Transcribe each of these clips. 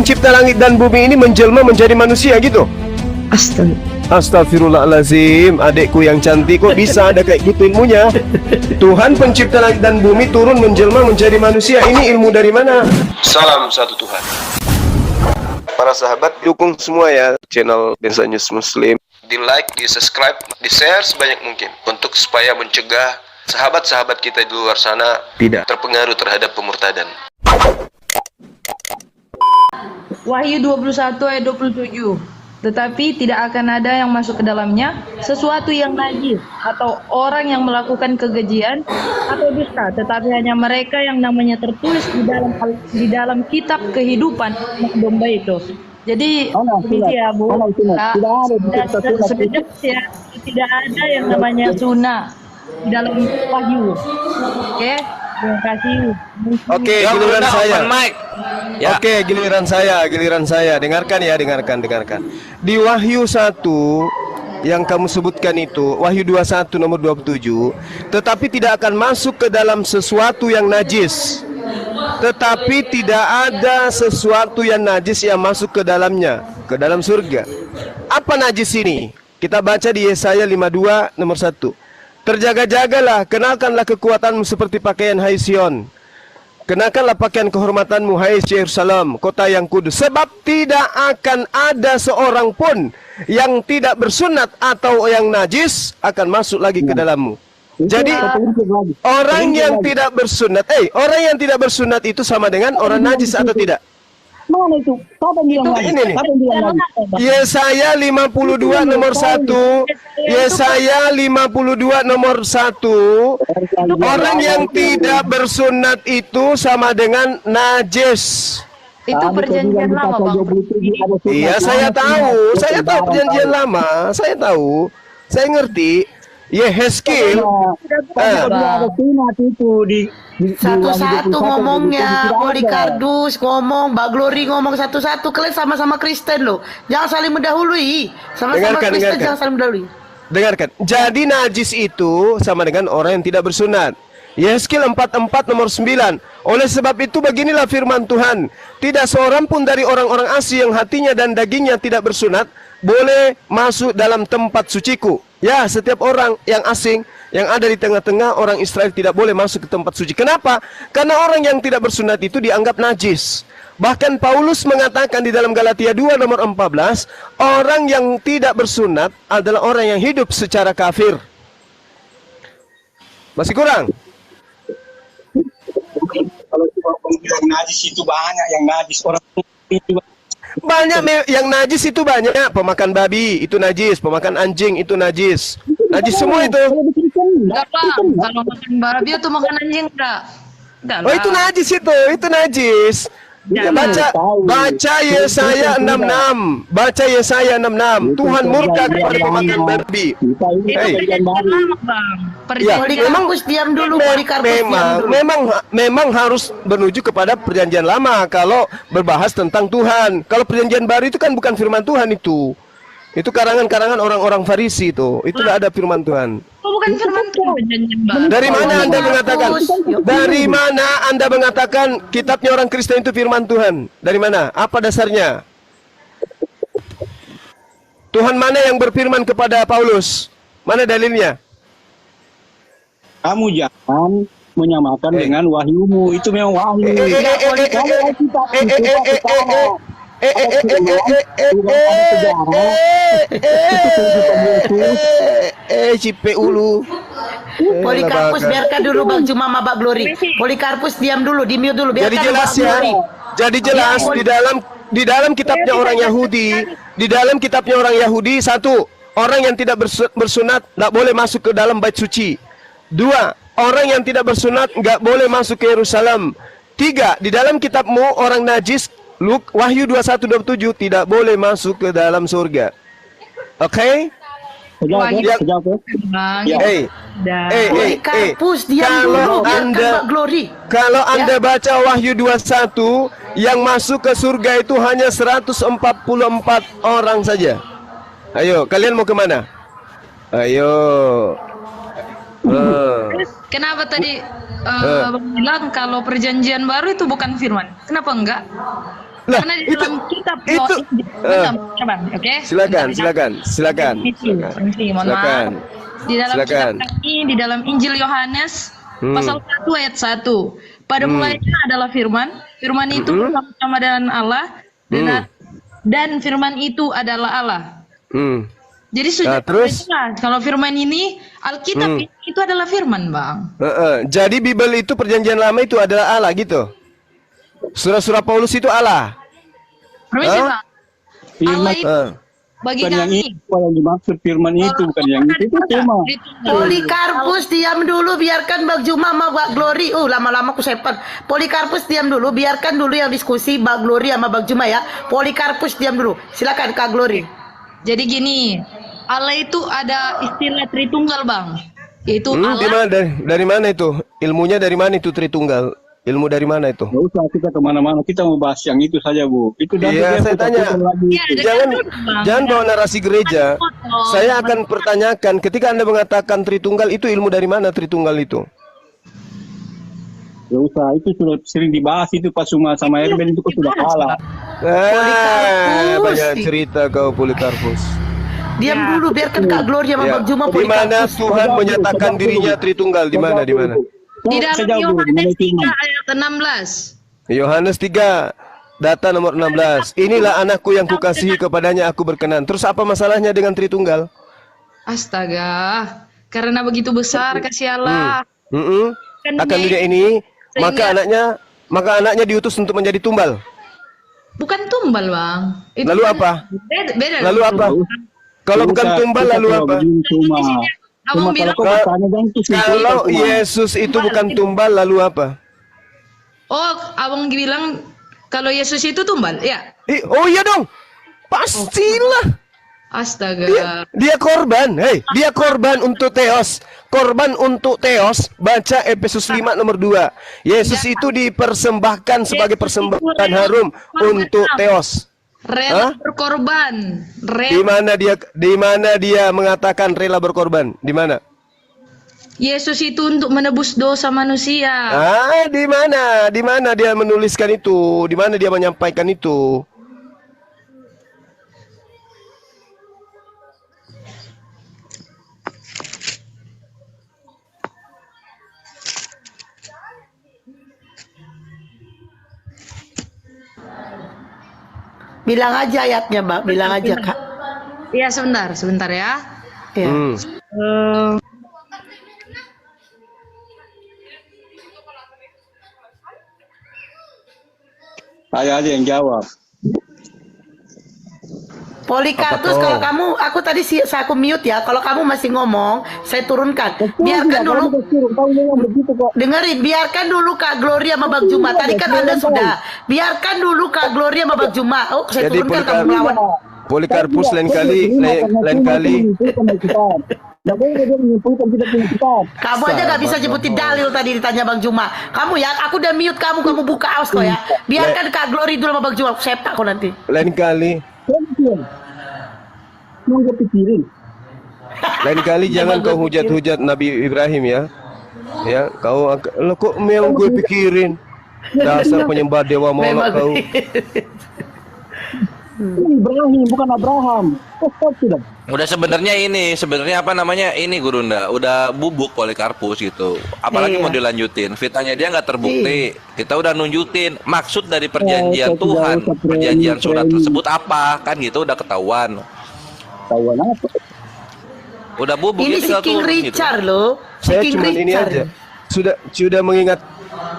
pencipta langit dan bumi ini menjelma menjadi manusia gitu? Astaga. Astagfirullahalazim, adekku yang cantik, kok bisa ada kayak gitu ilmunya? Tuhan pencipta langit dan bumi turun menjelma menjadi manusia. Ini ilmu dari mana? Salam satu Tuhan. Para sahabat, dukung semua ya channel Bensa News Muslim. Di like, di subscribe, di share sebanyak mungkin untuk supaya mencegah sahabat-sahabat kita di luar sana tidak terpengaruh terhadap pemurtadan. Wahyu 21 ayat 27. Tetapi tidak akan ada yang masuk ke dalamnya sesuatu yang najis atau orang yang melakukan kekejian atau dusta, tetapi hanya mereka yang namanya tertulis di dalam kitab kehidupan anak domba itu. Jadi begitu ya Bu. Tidak ada yang namanya sunnah di dalam wahyu. Oke? Terima kasih. Oke, giliran saya. Ya. Oke, giliran saya. Dengarkan ya, dengarkan. Di Wahyu 1 yang kamu sebutkan itu, Wahyu 21 nomor 27, tetapi tidak akan masuk ke dalam sesuatu yang najis. Tetapi tidak ada sesuatu yang najis yang masuk ke dalamnya, ke dalam surga. Apa najis ini? Kita baca di Yesaya 52 nomor 1. Terjaga-jagalah, kenalkanlah kekuatanmu seperti pakaian hai Sion. Kenakanlah pakaian kehormatanmu hai Yerusalem, kota yang kudus. Sebab tidak akan ada seorang pun yang tidak bersunat atau yang najis akan masuk lagi ke dalammu. Jadi orang yang tidak bersunat, orang yang tidak bersunat itu sama dengan orang najis atau tidak? Mana itu? Siapa yang bilang lagi? Ini nih. Siapa yang bilang lagi? Yesaya 52 nomor 1. Yesaya 52 nomor 1. Orang yang tidak bersunat itu sama dengan najis. Itu perjanjian lama, Bang. Iya, saya tahu perjanjian lama, saya tahu. Saya ngerti. Yehezkiel satu-satu ngomongnya. Polikardus ngomong, Mbak Glory ngomong satu-satu. Kalian sama-sama Kristen loh. Jangan saling mendahului. Sama-sama Kristen jangan saling mendahului. Dengarkan. Jadi najis itu sama dengan orang yang tidak bersunat. Yehezkiel 44 nomor 9. Oleh sebab itu beginilah firman Tuhan. Tidak seorang pun dari orang-orang asli yang hatinya dan dagingnya tidak bersunat boleh masuk dalam tempat suciku. Ya, setiap orang yang asing yang ada di tengah-tengah orang Israel tidak boleh masuk ke tempat suci. Kenapa? Karena orang yang tidak bersunat itu dianggap najis. Bahkan Paulus mengatakan di dalam Galatia 2 nomor 14, orang yang tidak bersunat adalah orang yang hidup secara kafir. Masih kurang? Kalau yang najis itu banyak yang najis orang banyak yang najis itu banyak. Pemakan babi itu najis, pemakan anjing itu najis. Najis semua itu. Enggak, Bang. Kalau makan babi atau makan anjing enggak. Oh, itu najis itu najis. Ya, baca Yesaya 66. Baca Yesaya 66. Tuhan murka kepada pemakan babi. Polikarpus diam dulu. Memang harus menuju kepada perjanjian lama kalau berbahas tentang Tuhan. Kalau perjanjian baru itu kan bukan firman Tuhan itu. Itu karangan-karangan orang-orang Farisi itu. Itu tidak ada firman Tuhan. Bukan firman Tuhan. Dari mana Anda mengatakan? Dari mana Anda mengatakan kitabnya orang Kristen itu firman Tuhan? Dari mana? Apa dasarnya? Tuhan mana yang berfirman kepada Paulus? Mana dalilnya? kamu jangan menyamakan dengan wahyumu. Itu memang wahyu. Cipe ulu. Polikarpus biarkan dulu Bang Cuma sama Mbak Glory. Polikarpus diam dulu, di mute dulu. Jadi jelas ya. Jadi jelas di dalam kitabnya orang Yahudi, satu, orang yang tidak bersunat tidak boleh masuk ke dalam bait suci. Dua, orang yang tidak bersunat nggak boleh masuk ke Yerusalem. Tiga, di dalam kitabmu orang najis Wahyu 21:27 tidak boleh masuk ke dalam surga. Oke? Kalau Anda baca Wahyu 21, yang masuk ke surga itu hanya 144 orang saja. Ayo, kalian mau kemana? Ayo. Kenapa tadi bilang kalau perjanjian baru itu bukan firman? Kenapa enggak? Lah, Karena di itu dalam kitab itu Bentar, Bang, oke? silakan, Bentar, silakan. Permisi, mohon Silakan. maaf. Di dalam Silakan. kitab kami, di dalam Injil Yohanes pasal 1 ayat 1. Pada mulanya adalah firman, firman itu bersama dengan Allah dan firman itu adalah Allah. Hmm. Jadi sudah Nah, terus? jelas kalau firman ini Alkitab itu adalah firman, Bang. Jadi Bible itu perjanjian lama itu adalah Allah gitu. Surah-surah Paulus itu Allah. Permisi, Hah? Bang. Firman Allah itu bagi bukan yang kami. itu yang dimaksud firman itu bukan yang itu cuma. Polikarpus diam dulu, biarkan Bang Juma sama Bang Glory. Lama-lama aku sepan. Polikarpus diam dulu, biarkan dulu yang diskusi Bang Glory sama Bang Juma ya. Polikarpus diam dulu. Silakan Kak Glory. Jadi gini, Allah itu ada istilah Tritunggal, Bang. Yaitu Di Allah. mana, dari mana itu? Ilmunya dari mana itu Tritunggal? Ilmu dari mana itu? Nggak usah kita kemana-mana, kita mau bahas yang itu saja Bu. Itu nanti Iya, dia saya tanya. putar-putar lagi Iya, itu. ada- Jangan Bang. jangan bawa narasi gereja. Potong. Saya akan pertanyakan ketika Anda mengatakan Tritunggal itu ilmu dari mana Tritunggal itu? Nggak usah, itu sudah sering dibahas itu pas sama Erben itu kok sudah kalah. Polikarpus. Banyak cerita kau Polikarpus. Diam dulu, biarkan Kak Glory sama Ya. Bang Juma Di mana Polikarpus. Tuhan menyatakan dirinya Tritunggal? Di mana? Di mana? Di dalam Sejauh dulu, Yohanes menurut firman. 3 ayat 16. Yohanes 3 data nomor 16. Inilah anakku yang kukasihi, kepadanya aku berkenan. Terus apa masalahnya dengan Tritunggal? Astaga, karena begitu besar kasih Allah. Akan dunia ini, maka anaknya diutus untuk menjadi tumbal. Bukan tumbal, Bang. Itu Lalu kan apa? Beda. Lalu apa? Kalau bukan tumbal lalu apa? Cuma Abang bilang, kalau kau bertanya dan itu Kalau Yesus itu bukan tumbal lalu apa? oh, abang bilang kalau Yesus itu tumbal, ya? Oh iya dong. Pastilah. Astaga. Dia korban. Dia korban untuk teos. Korban untuk teos. Baca Efesus 5 nomor 2. Yesus itu dipersembahkan sebagai persembahan harum untuk teos. Rela berkorban. Di mana dia mengatakan rela berkorban? Di mana? Yesus itu untuk menebus dosa manusia. Di mana? Di mana dia menuliskan itu? Di mana dia menyampaikan itu? Bilang aja ayatnya, Mbak. Bilang aja, Kak. Iya, sebentar ya. Ya. saya aja yang jawab. Polikarpus, Apa tuh? kalau kamu, aku tadi aku mute ya. Kalau kamu masih ngomong, saya turunkan. Biarkan dulu. Dengerin, biarkan dulu Kak Glory sama Bang Juma. Tadi kan Anda sudah. Biarkan dulu Kak Glory sama Bang Juma. Oh, saya Jadi turunkan kamu melawan. Polikarpus lain kali. Kamu aja gak bisa nyebutin dalil tadi ditanya Bang Juma. Kamu ya, aku udah mute kamu buka aus kok ya. Biarkan Kak Glory dulu sama Bang Juma. Aku sepak kok nanti. Lain kali. Lain kali jangan kau hujat-hujat Nabi Ibrahim ya. Ya, kau lo kok memang gue pikirin. Dasar penyembah dewa Molok kau. Ibrahim bukan Abraham. Sudah. Udah sebenarnya apa namanya ini Gurunda udah bubuk Polikarpus gitu. Apalagi Iya. mau dilanjutin. Fitnanya dia nggak terbukti. Kita udah nunjukin maksud dari perjanjian Tuhan, perjanjian surat tersebut apa kan gitu udah ketahuan. Tahuan apa? Udah bubuk Ini ya si tinggal King turun gitu. Richard loh. Si Saya King cuma ini Richard. aja. Sudah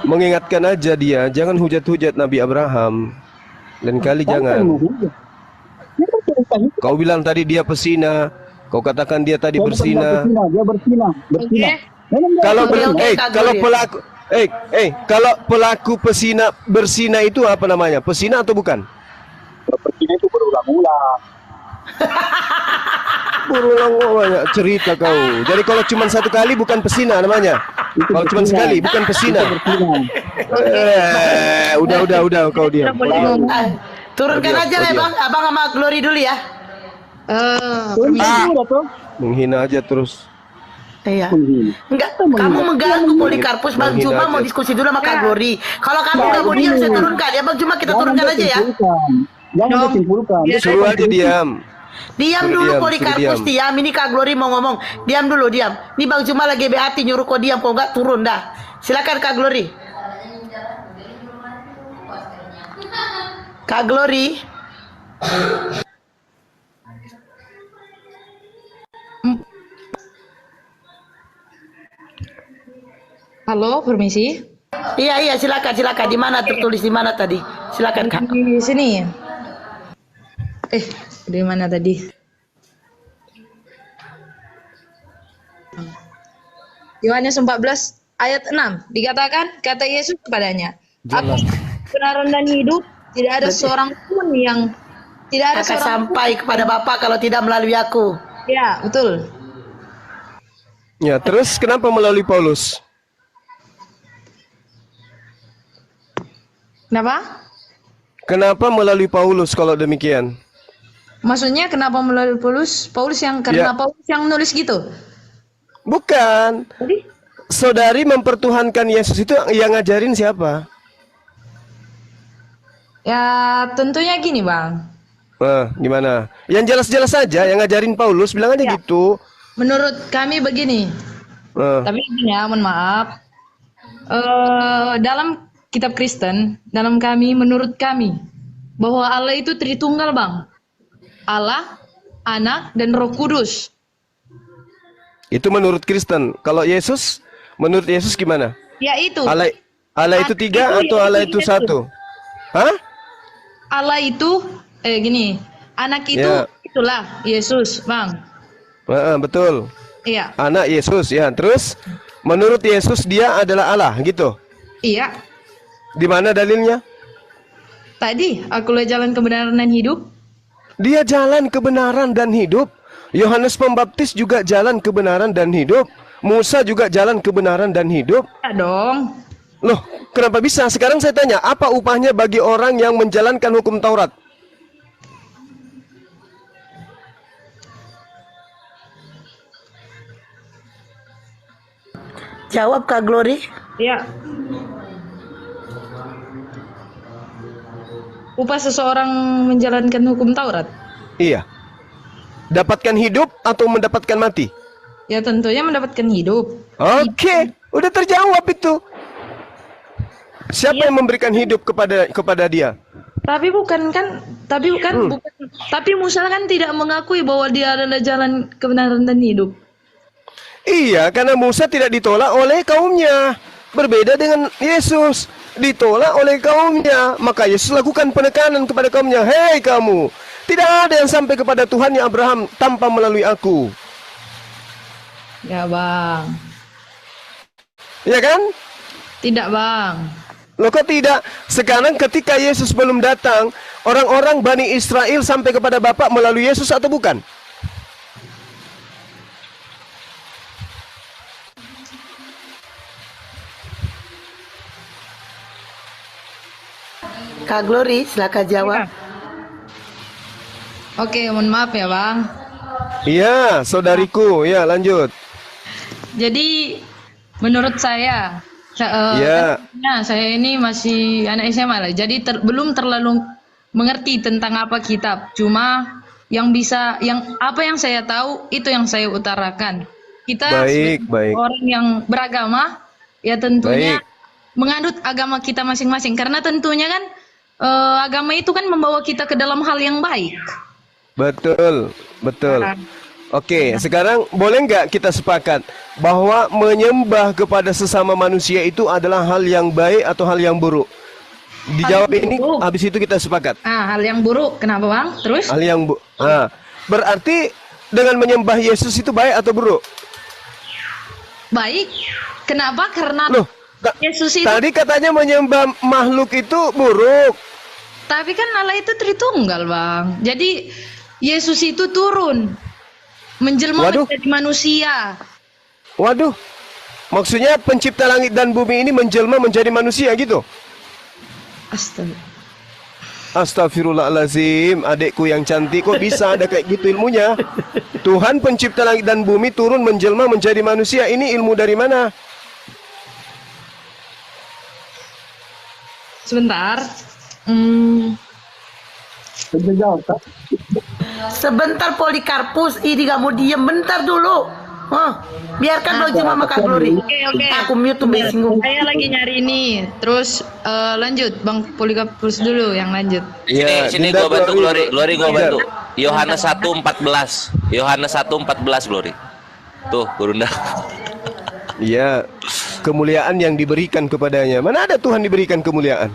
mengingatkan aja dia, jangan hujat-hujat Nabi Abraham. Lain kali jangan. Kau bilang tadi dia pesina, kau katakan dia tadi bersina. Dia bersina. Oke. Kalau Oke, Kak kalau Gloria. pelaku kalau pelaku pesina bersina itu apa namanya? Pesina atau bukan? Bersina itu berulang-ulang. Berulang banyak cerita kau. Jadi kalau cuma satu kali bukan pesina namanya. Kalau cuma sekali bukan pesina. Udah kau diam. Ah, turunkan Audio, aja lah audio. Bang. Abang sama Glory dulu ya. Permisi. Menghina aja terus. Iya. Enggak, kamu mengganggu Polikarpus. Bang Juma mau diskusi dulu sama Kak Glory. Kalau kamu nggak mau diam, saya turunkan ya. Bang Juma kita turunkan aja ya. Jangan disimpulkan. Suruh aja diam. Diam Suruh dulu diam, Polikarpus, suruh diam. Ini Kak Glory mau ngomong. Diam dulu, diam. Ini Bang Juma lagi BAT nyuruh kok diam, kok nggak turun dah. Silakan Kak Glory. Kak Glory. Halo, permisi. Iya, silakan. Di mana tertulis di mana tadi? Silakan Kak. Di sini. Di mana tadi? Yohanes 14 ayat 6 dikatakan, kata Yesus kepadanya, aku kebenaran dan hidup, tidak ada seorang pun yang akan sampai kepada Bapa kalau tidak melalui aku. Ya, betul. Ya, terus kenapa melalui Paulus? Kenapa? Kenapa melalui Paulus kalau demikian? Maksudnya kenapa melalui Paulus? Paulus yang karena Paulus yang nulis gitu. Bukan. Jadi Saudari mempertuhankan Yesus itu yang ngajarin siapa? ya tentunya gini, Bang. Gimana? Yang jelas-jelas saja yang ngajarin Paulus, bilang aja gitu. Menurut kami begini. Tapi gini ya, mohon maaf. Dalam kitab Kristen, dalam kami, menurut kami, bahwa Allah itu Tritunggal, Bang. Allah, Anak, dan Roh Kudus. Itu menurut Kristen. Kalau Yesus, menurut Yesus gimana? Ya itu. Allah itu tiga atau Allah itu satu? Hah? Allah itu, gini, Anak itu, itulah Yesus, Bang. Betul. Iya. Anak Yesus, ya. Terus, menurut Yesus dia adalah Allah, gitu? Iya. Di mana dalilnya? Tadi, akulah jalan kebenaran dan hidup. Dia jalan kebenaran dan hidup. Yohanes Pembaptis juga jalan kebenaran dan hidup. Musa juga jalan kebenaran dan hidup. Ya dong. Loh, kenapa bisa? Sekarang saya tanya, apa upahnya bagi orang yang menjalankan hukum Taurat? Jawab Kak Glory. Ya. Upah seseorang menjalankan hukum Taurat? Iya. Dapatkan hidup atau mendapatkan mati? Ya tentunya mendapatkan hidup. Oke, udah terjawab itu. Siapa yang memberikan hidup kepada dia? Tapi bukan. Tapi Musa kan tidak mengakui bahwa dia adalah jalan kebenaran dan hidup. Iya, karena Musa tidak ditolak oleh kaumnya. Berbeda dengan Yesus, ditolak oleh kaumnya. Maka Yesus lakukan penekanan kepada kaumnya. Hei kamu, tidak ada yang sampai kepada Tuhannya Abraham tanpa melalui aku. Ya Bang. Ya kan? Tidak Bang. Loh kok tidak? Sekarang ketika Yesus belum datang, orang-orang Bani Israel sampai kepada Bapa melalui Yesus atau bukan? Kak Glory, silakan jawab. Oke, mohon maaf ya Bang. Iya, saudariku. Ya, lanjut. Jadi, menurut saya, saya ini masih anak SMA lah. Jadi belum terlalu mengerti tentang apa kitab. Cuma yang apa yang saya tahu itu yang saya utarakan. Kita baik. orang yang beragama, ya tentunya menganut agama kita masing-masing. Karena tentunya kan agama itu kan membawa kita ke dalam hal yang baik. Betul. Oke, sekarang boleh nggak kita sepakat bahwa menyembah kepada sesama manusia itu adalah hal yang baik atau hal yang buruk? Dijawab ini, habis itu kita sepakat. Hal yang buruk, kenapa Bang? Terus? Hal yang berarti dengan menyembah Yesus itu baik atau buruk? Baik. Kenapa? Karena Yesus itu. Tadi katanya menyembah makhluk itu buruk. Tapi kan Allah itu Tritunggal Bang. Jadi Yesus itu turun menjelma menjadi manusia. Waduh, maksudnya pencipta langit dan bumi ini menjelma menjadi manusia gitu? Astagfirullahaladzim, adekku yang cantik, kok bisa ada kayak gitu ilmunya? Tuhan pencipta langit dan bumi turun menjelma menjadi manusia. Ini ilmu dari mana? Sebentar. Sebentar Polikarpus, ini gak mau diem, bentar dulu. Biarkan Bang Juma sama Kak Glory. Oke. Aku mute tuh bingung. Saya lagi nyari ini. Terus lanjut Bang Polikarpus dulu yang lanjut. Sini Dinda gua bantu Glory. Glory gua bantu. Yohanes 1:14. Yohanes 1:14 Glory. Tuh, Gurunda. Iya, kemuliaan yang diberikan kepadanya. Mana ada Tuhan diberikan kemuliaan?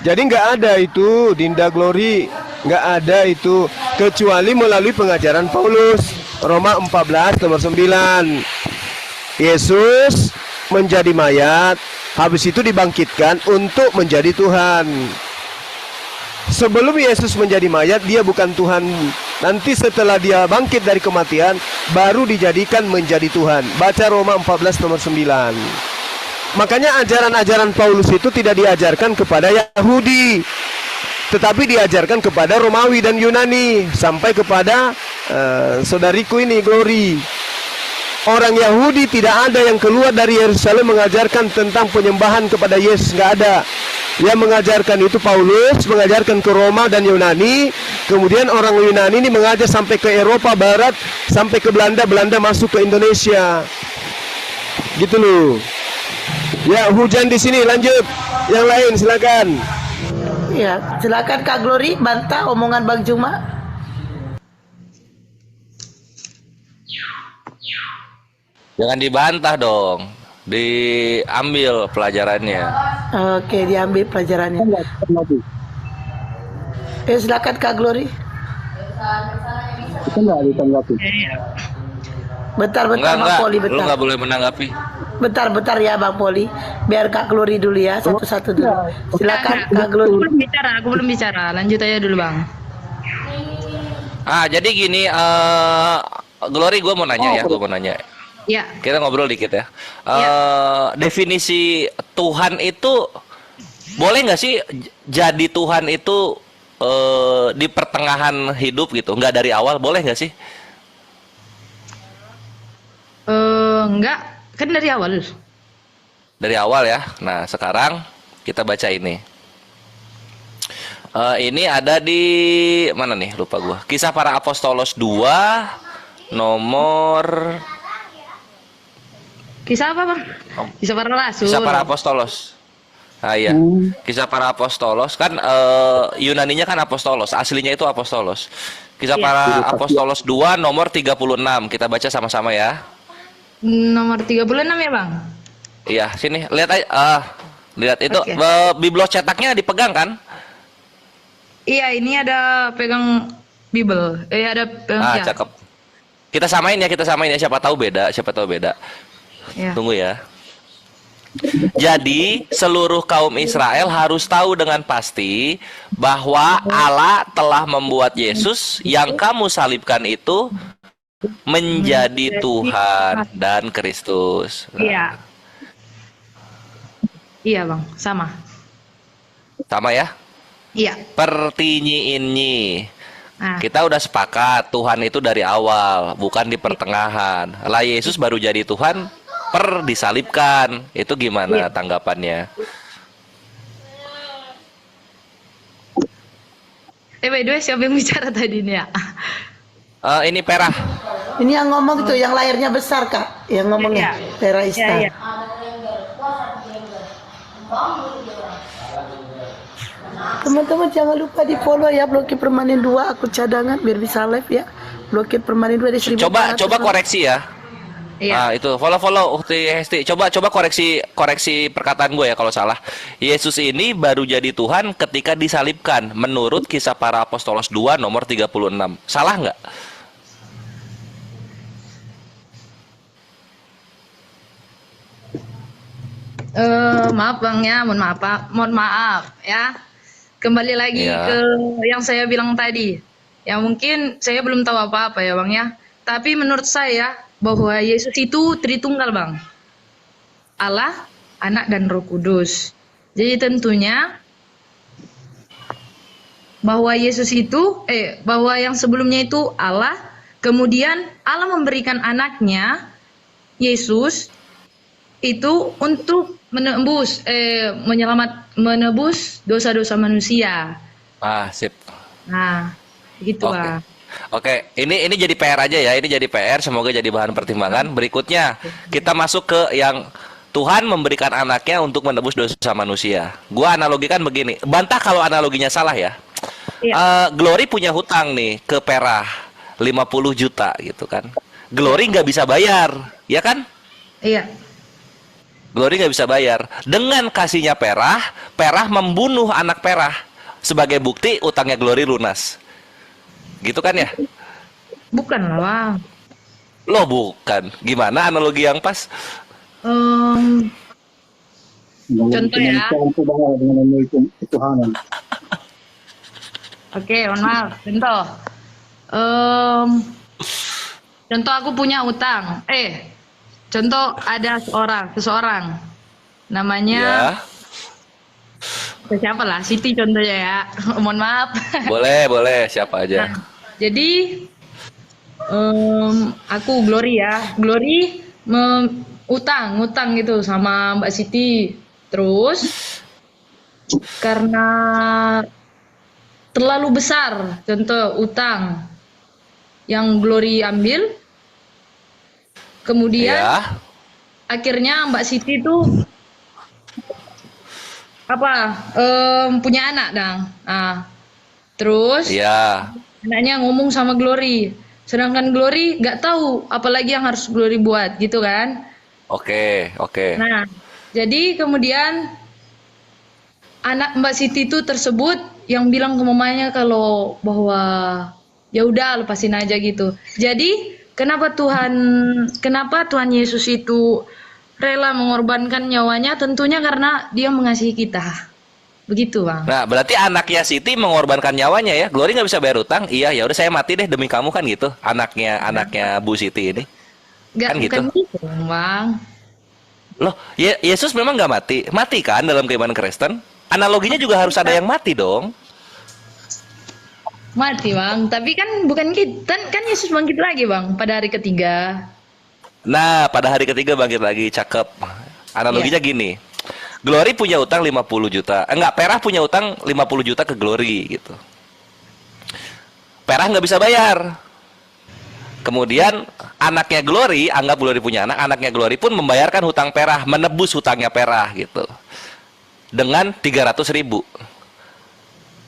Jadi nggak ada itu, Dinda Glory, nggak ada itu, kecuali melalui pengajaran Paulus. Roma 14 nomor 9. Yesus menjadi mayat, habis itu dibangkitkan untuk menjadi Tuhan. Sebelum Yesus menjadi mayat, dia bukan Tuhan. Nanti setelah dia bangkit dari kematian, baru dijadikan menjadi Tuhan. Baca Roma 14 nomor 9. Makanya ajaran-ajaran Paulus itu tidak diajarkan kepada Yahudi, tetapi diajarkan kepada Romawi dan Yunani, sampai kepada saudariku ini Glory. Orang Yahudi tidak ada yang keluar dari Yerusalem mengajarkan tentang penyembahan kepada Yesus, nggak ada. Yang mengajarkan itu Paulus, mengajarkan ke Roma dan Yunani. Kemudian orang Yunani ini mengajar sampai ke Eropa Barat, sampai ke Belanda, Belanda masuk ke Indonesia. Gitu loh. Ya, hujan di sini, lanjut. Yang lain silakan. Ya, silakan Kak Glory bantah omongan Bang Juma. Jangan dibantah dong. Diambil pelajarannya. Oke, diambil pelajarannya. Silakan Kak Glory. Kita nggak ditanggapi. Bentar Enggak, Bang Poli, lu bentar. nggak boleh menanggapi. Bentar ya Bang Poli. Biar Kak Glory dulu ya, satu-satu dulu. Silakan Kak Aku Glory. belum bicara. Lanjut aja dulu Bang. Jadi gini, Glory, gue mau nanya ya, gue mau nanya. Ya. Kita ngobrol dikit ya. Definisi Tuhan itu boleh nggak sih jadi Tuhan itu di pertengahan hidup gitu, nggak dari awal, boleh nggak sih? Enggak, kan dari awal. Dari awal ya. Nah sekarang kita baca ini. Ini ada di mana nih? Lupa gua. Kisah Para Apostolos 2 nomor. Kisah apa Bang? Kisah para rasul. Kisah Para Apostolos. Ah iya. Kisah Para Apostolos kan Yunaninya kan Apostolos, aslinya itu Apostolos. Kisah Para Apostolos 2 nomor 36. Kita baca sama-sama ya. Nomor 36 ya Bang? Iya, sini lihat aja. Lihat itu biblos cetaknya dipegang kan? Iya, ini ada pegang Bible. Ada pegang Cakep. Kita samain ya, siapa tahu beda. Ya. Tunggu ya. Jadi seluruh kaum Israel harus tahu dengan pasti bahwa Allah telah membuat Yesus yang kamu salibkan itu menjadi Tuhan dan Kristus. Iya. Iya Bang, sama. Sama ya? Iya. Pertinyiinnya. Nah, Kita udah sepakat Tuhan itu dari awal, bukan di pertengahan. Lah Yesus baru jadi Tuhan disalibkan. Itu gimana tanggapannya? by the way, siapa yang bicara tadi nih ya? Ini Perah. Ini yang ngomong tuh, yang layarnya besar Kak, yang ngomongnya Tera Ista. Teman-teman jangan lupa di follow ya, blokir permanen 2 akun cadangan biar bisa live ya. Blokir permanen 2 di 1400. Coba koreksi ya. Iya. Itu follow Ukti Hesti. Coba koreksi perkataan gue ya kalau salah. Yesus ini baru jadi Tuhan ketika disalibkan menurut Kisah Para Apostolos 2 nomor 36. Salah nggak? Maaf Bang ya, mohon maaf ya. Kembali lagi ke yang saya bilang tadi. Ya mungkin saya belum tahu apa-apa ya Bang ya. Tapi menurut saya bahwa Yesus itu Tritunggal Bang. Allah, Anak dan Roh Kudus. Jadi tentunya bahwa Yesus itu bahwa yang sebelumnya itu Allah, kemudian Allah memberikan anaknya Yesus itu untuk menebus dosa-dosa manusia. Sip. Nah, gitu Oke. Bang. Oke, ini jadi PR aja ya. Ini jadi PR, semoga jadi bahan pertimbangan. Berikutnya, kita masuk ke yang Tuhan memberikan anaknya untuk menebus dosa manusia. Gua analogikan begini. Bantah kalau analoginya salah ya. Iya. Glory punya hutang nih ke Perah 50 juta gitu kan. Glory nggak bisa bayar, ya kan? Iya. Glory nggak bisa bayar. Dengan kasihnya Perah, Perah membunuh anak Perah. Sebagai bukti utangnya Glory lunas. Gitu kan ya? Bukan lah, Bang. Loh bukan. Gimana analogi yang pas? Contoh ya. Ketuhanan. Oke, mohon maaf. Contoh. Contoh aku punya utang. Contoh ada seseorang. Namanya siapa lah? Siti contohnya ya. Mohon maaf. Boleh, siapa aja. Nah, jadi aku Glory ya. Glory utang gitu sama Mbak Siti. Terus karena terlalu besar contoh utang yang Glory ambil, kemudian akhirnya Mbak Siti tuh punya anak dong. Terus anaknya ngomong sama Glory, sedangkan Glory nggak tahu apalagi yang harus Glory buat gitu kan. Oke. Nah, jadi kemudian anak Mbak Siti itu tersebut yang bilang ke mamanya kalau bahwa ya udah lepasin aja gitu. Jadi kenapa Tuhan Yesus itu rela mengorbankan nyawanya? Tentunya karena Dia mengasihi kita. Begitu, Bang. Nah, berarti anaknya Siti mengorbankan nyawanya ya. Glory nggak bisa bayar utang. Iya, ya udah saya mati deh demi kamu kan gitu. Anaknya Bu Siti ini. Bukan gitu, Bang. Loh, Yesus memang nggak mati. Mati kan dalam keimanan Kristen? Analoginya juga harus ada yang mati dong. Mati, Bang. Tapi kan bukan gitu. Kan Yesus bangkit lagi, Bang, pada hari ketiga. Nah, pada hari ketiga bangkit lagi, cakep. Analoginya gini. Glory punya utang 50 juta. Perah punya utang 50 juta ke Glory gitu. Perah nggak bisa bayar. Kemudian anaknya Glory, anggap Glory punya anaknya Glory pun membayarkan hutang Perah, menebus hutangnya Perah gitu. Dengan 300.000.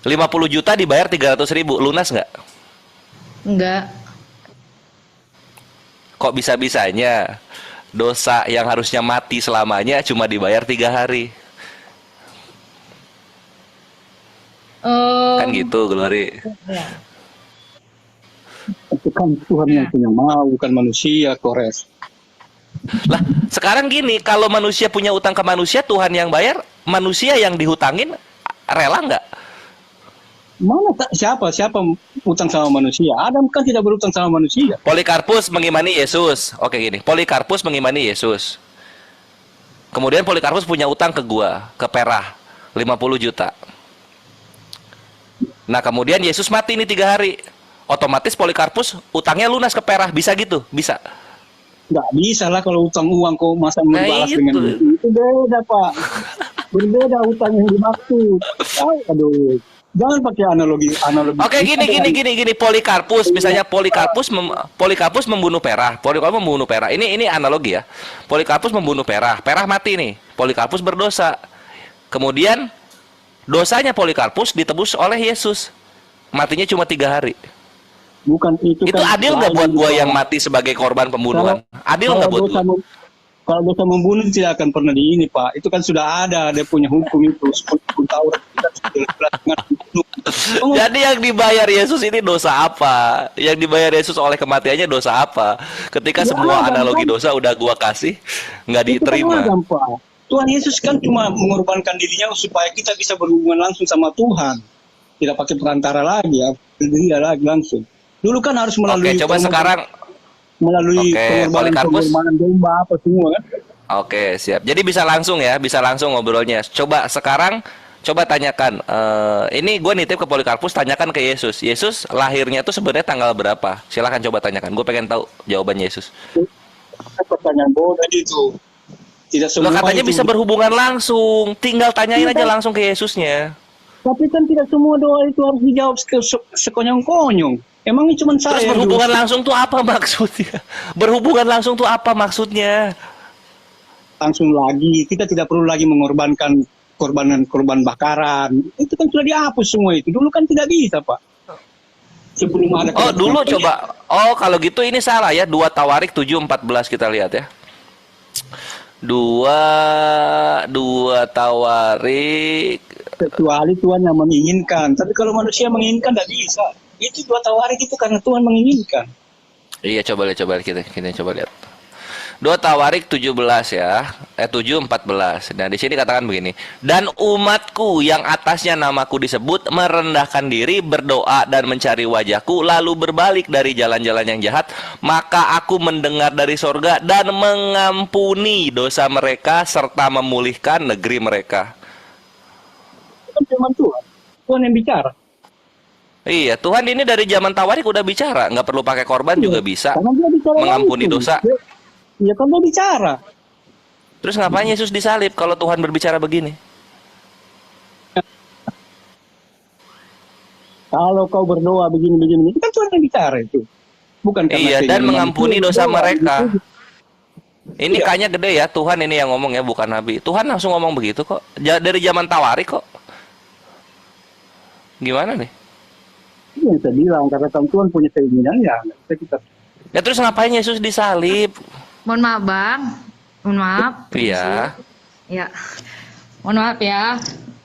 50 juta dibayar 300.000, lunas nggak? Enggak. Kok bisa-bisanya dosa yang harusnya mati selamanya cuma dibayar 3 hari? Kan gitu, Glory. Ya. Itu kan Tuhan yang punya mau, bukan manusia, Kores. Lah, sekarang gini, kalau manusia punya utang ke manusia, Tuhan yang bayar, manusia yang dihutangin rela nggak? Siapa utang sama manusia? Adam kan tidak berutang sama manusia. Polikarpus mengimani Yesus. Oke gini, Polikarpus mengimani Yesus. Kemudian Polikarpus punya utang ke gua, ke Perah, 50 juta. Nah, kemudian Yesus mati ini 3 hari. Otomatis Polikarpus utangnya lunas ke Perah, bisa gitu? Bisa. Nggak bisa lah kalau utang uang kok masa membalas itu. dengan itu beda, Pak. Berbeda utang yang dimaksud. Aduh. Jangan pakai analogi. Oke, gini. Polikarpus, misalnya Polikarpus membunuh Perah. Polikarpus membunuh Perah. Ini analogi ya. Polikarpus membunuh Perah. Perah mati nih. Polikarpus berdosa. Kemudian dosanya Polikarpus ditebus oleh Yesus. Matinya cuma 3 hari. Bukan itu. Itu kan adil nggak buat gua yang mati sebagai korban pembunuhan? Adil nggak buat gua? Kalau dosa membunuh tidak akan pernah ini, Pak. Itu kan sudah ada, dia punya hukum itu. 10 tahun kita sudah membunuh. Jadi yang dibayar Yesus ini dosa apa? Yang dibayar Yesus oleh kematiannya dosa apa? Ketika semua analogi dosa udah gua kasih, nggak diterima. Itu kan Pak. Tuhan Yesus kan cuma mengorbankan dirinya supaya kita bisa berhubungan langsung sama Tuhan. Tidak pakai perantara lagi ya, dia lagi langsung. Dulu kan harus melalui. Oke, coba sekarang melalui pengorbanan domba apa semua kan. Oke, siap. Jadi bisa langsung ya, bisa langsung ngobrolnya. Coba sekarang Coba tanyakan, ini gue nitip ke Polikarpus, tanyakan ke Yesus. Yesus lahirnya tuh sebenarnya tanggal berapa? Silahkan coba tanyakan. Gue pengen tahu jawaban Yesus. Pertanyaan bodoh itu. Tidak Lo semua katanya itu. bisa berhubungan langsung, tinggal tanyain aja langsung ke Yesusnya. Tapi kan tidak semua doa itu harus dijawab sekonyong-konyong. Emang ini cuma saya. Terus berhubungan langsung tuh apa maksudnya? Berhubungan langsung tuh apa maksudnya? Langsung lagi, kita tidak perlu lagi mengorbankan korban bakaran. Itu kan sudah dihapus semua itu. Dulu kan tidak bisa, Pak. Sebelum ada Oh, dulu coba. Oh, kalau gitu ini salah ya. 2 Tawarik 7:14 kita lihat ya. 2 Tawarik. kecuali Tuhan yang menginginkan. Tapi kalau manusia menginginkan tidak bisa. Itu 2 Tawarik itu karena Tuhan menginginkan. Iya, coba kita coba lihat. 2 Tawarik 17 ya. 7:14. Nah, di sini katakan begini. Dan umatku yang atasnya namaku disebut merendahkan diri, berdoa dan mencari wajahku, lalu berbalik dari jalan-jalan yang jahat, maka aku mendengar dari sorga dan mengampuni dosa mereka serta memulihkan negeri mereka. Itu kan firman Tuhan. Tuhan yang bicara. Iya, Tuhan ini dari zaman Tawarik udah bicara, nggak perlu pakai korban juga bisa Karena dia bicara mengampuni langsung. dosa. Iya kan dia bicara. Terus ngapain Yesus disalib kalau Tuhan berbicara begini? Kalau kau berdoa begini, itu kan Tuhan yang bicara itu. Bukan karena Iya, dan keinginan mengampuni manusia. dosa mereka. Ini Iya. kayaknya gede ya, Tuhan ini yang ngomong ya, bukan Nabi. Tuhan langsung ngomong begitu kok. Dari zaman Tawarik kok. Gimana nih? Itu yang saya bilang, karena Tuhan punya keinginan ya. Nggak bisa kita. Ya terus ngapain Yesus disalib? Mohon maaf, Bang. Mohon maaf. Iya. Ya. Mohon maaf ya.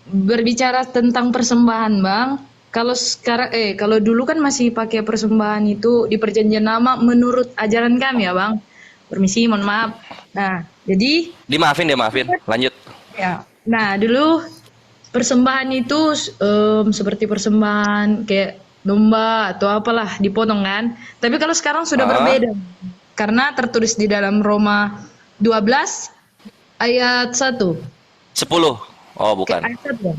Berbicara tentang persembahan, Bang. Kalau sekarang kalau dulu kan masih pakai persembahan itu di perjanjian lama menurut ajaran kami ya, Bang. Permisi, mohon maaf. Nah, jadi Dimaafin. Lanjut. ya. Nah, dulu persembahan itu seperti persembahan kayak domba atau apalah dipotong kan. Tapi kalau sekarang sudah berbeda. Karena tertulis di dalam Roma 12 ayat 1. 10. Oh, bukan. Ayat 1.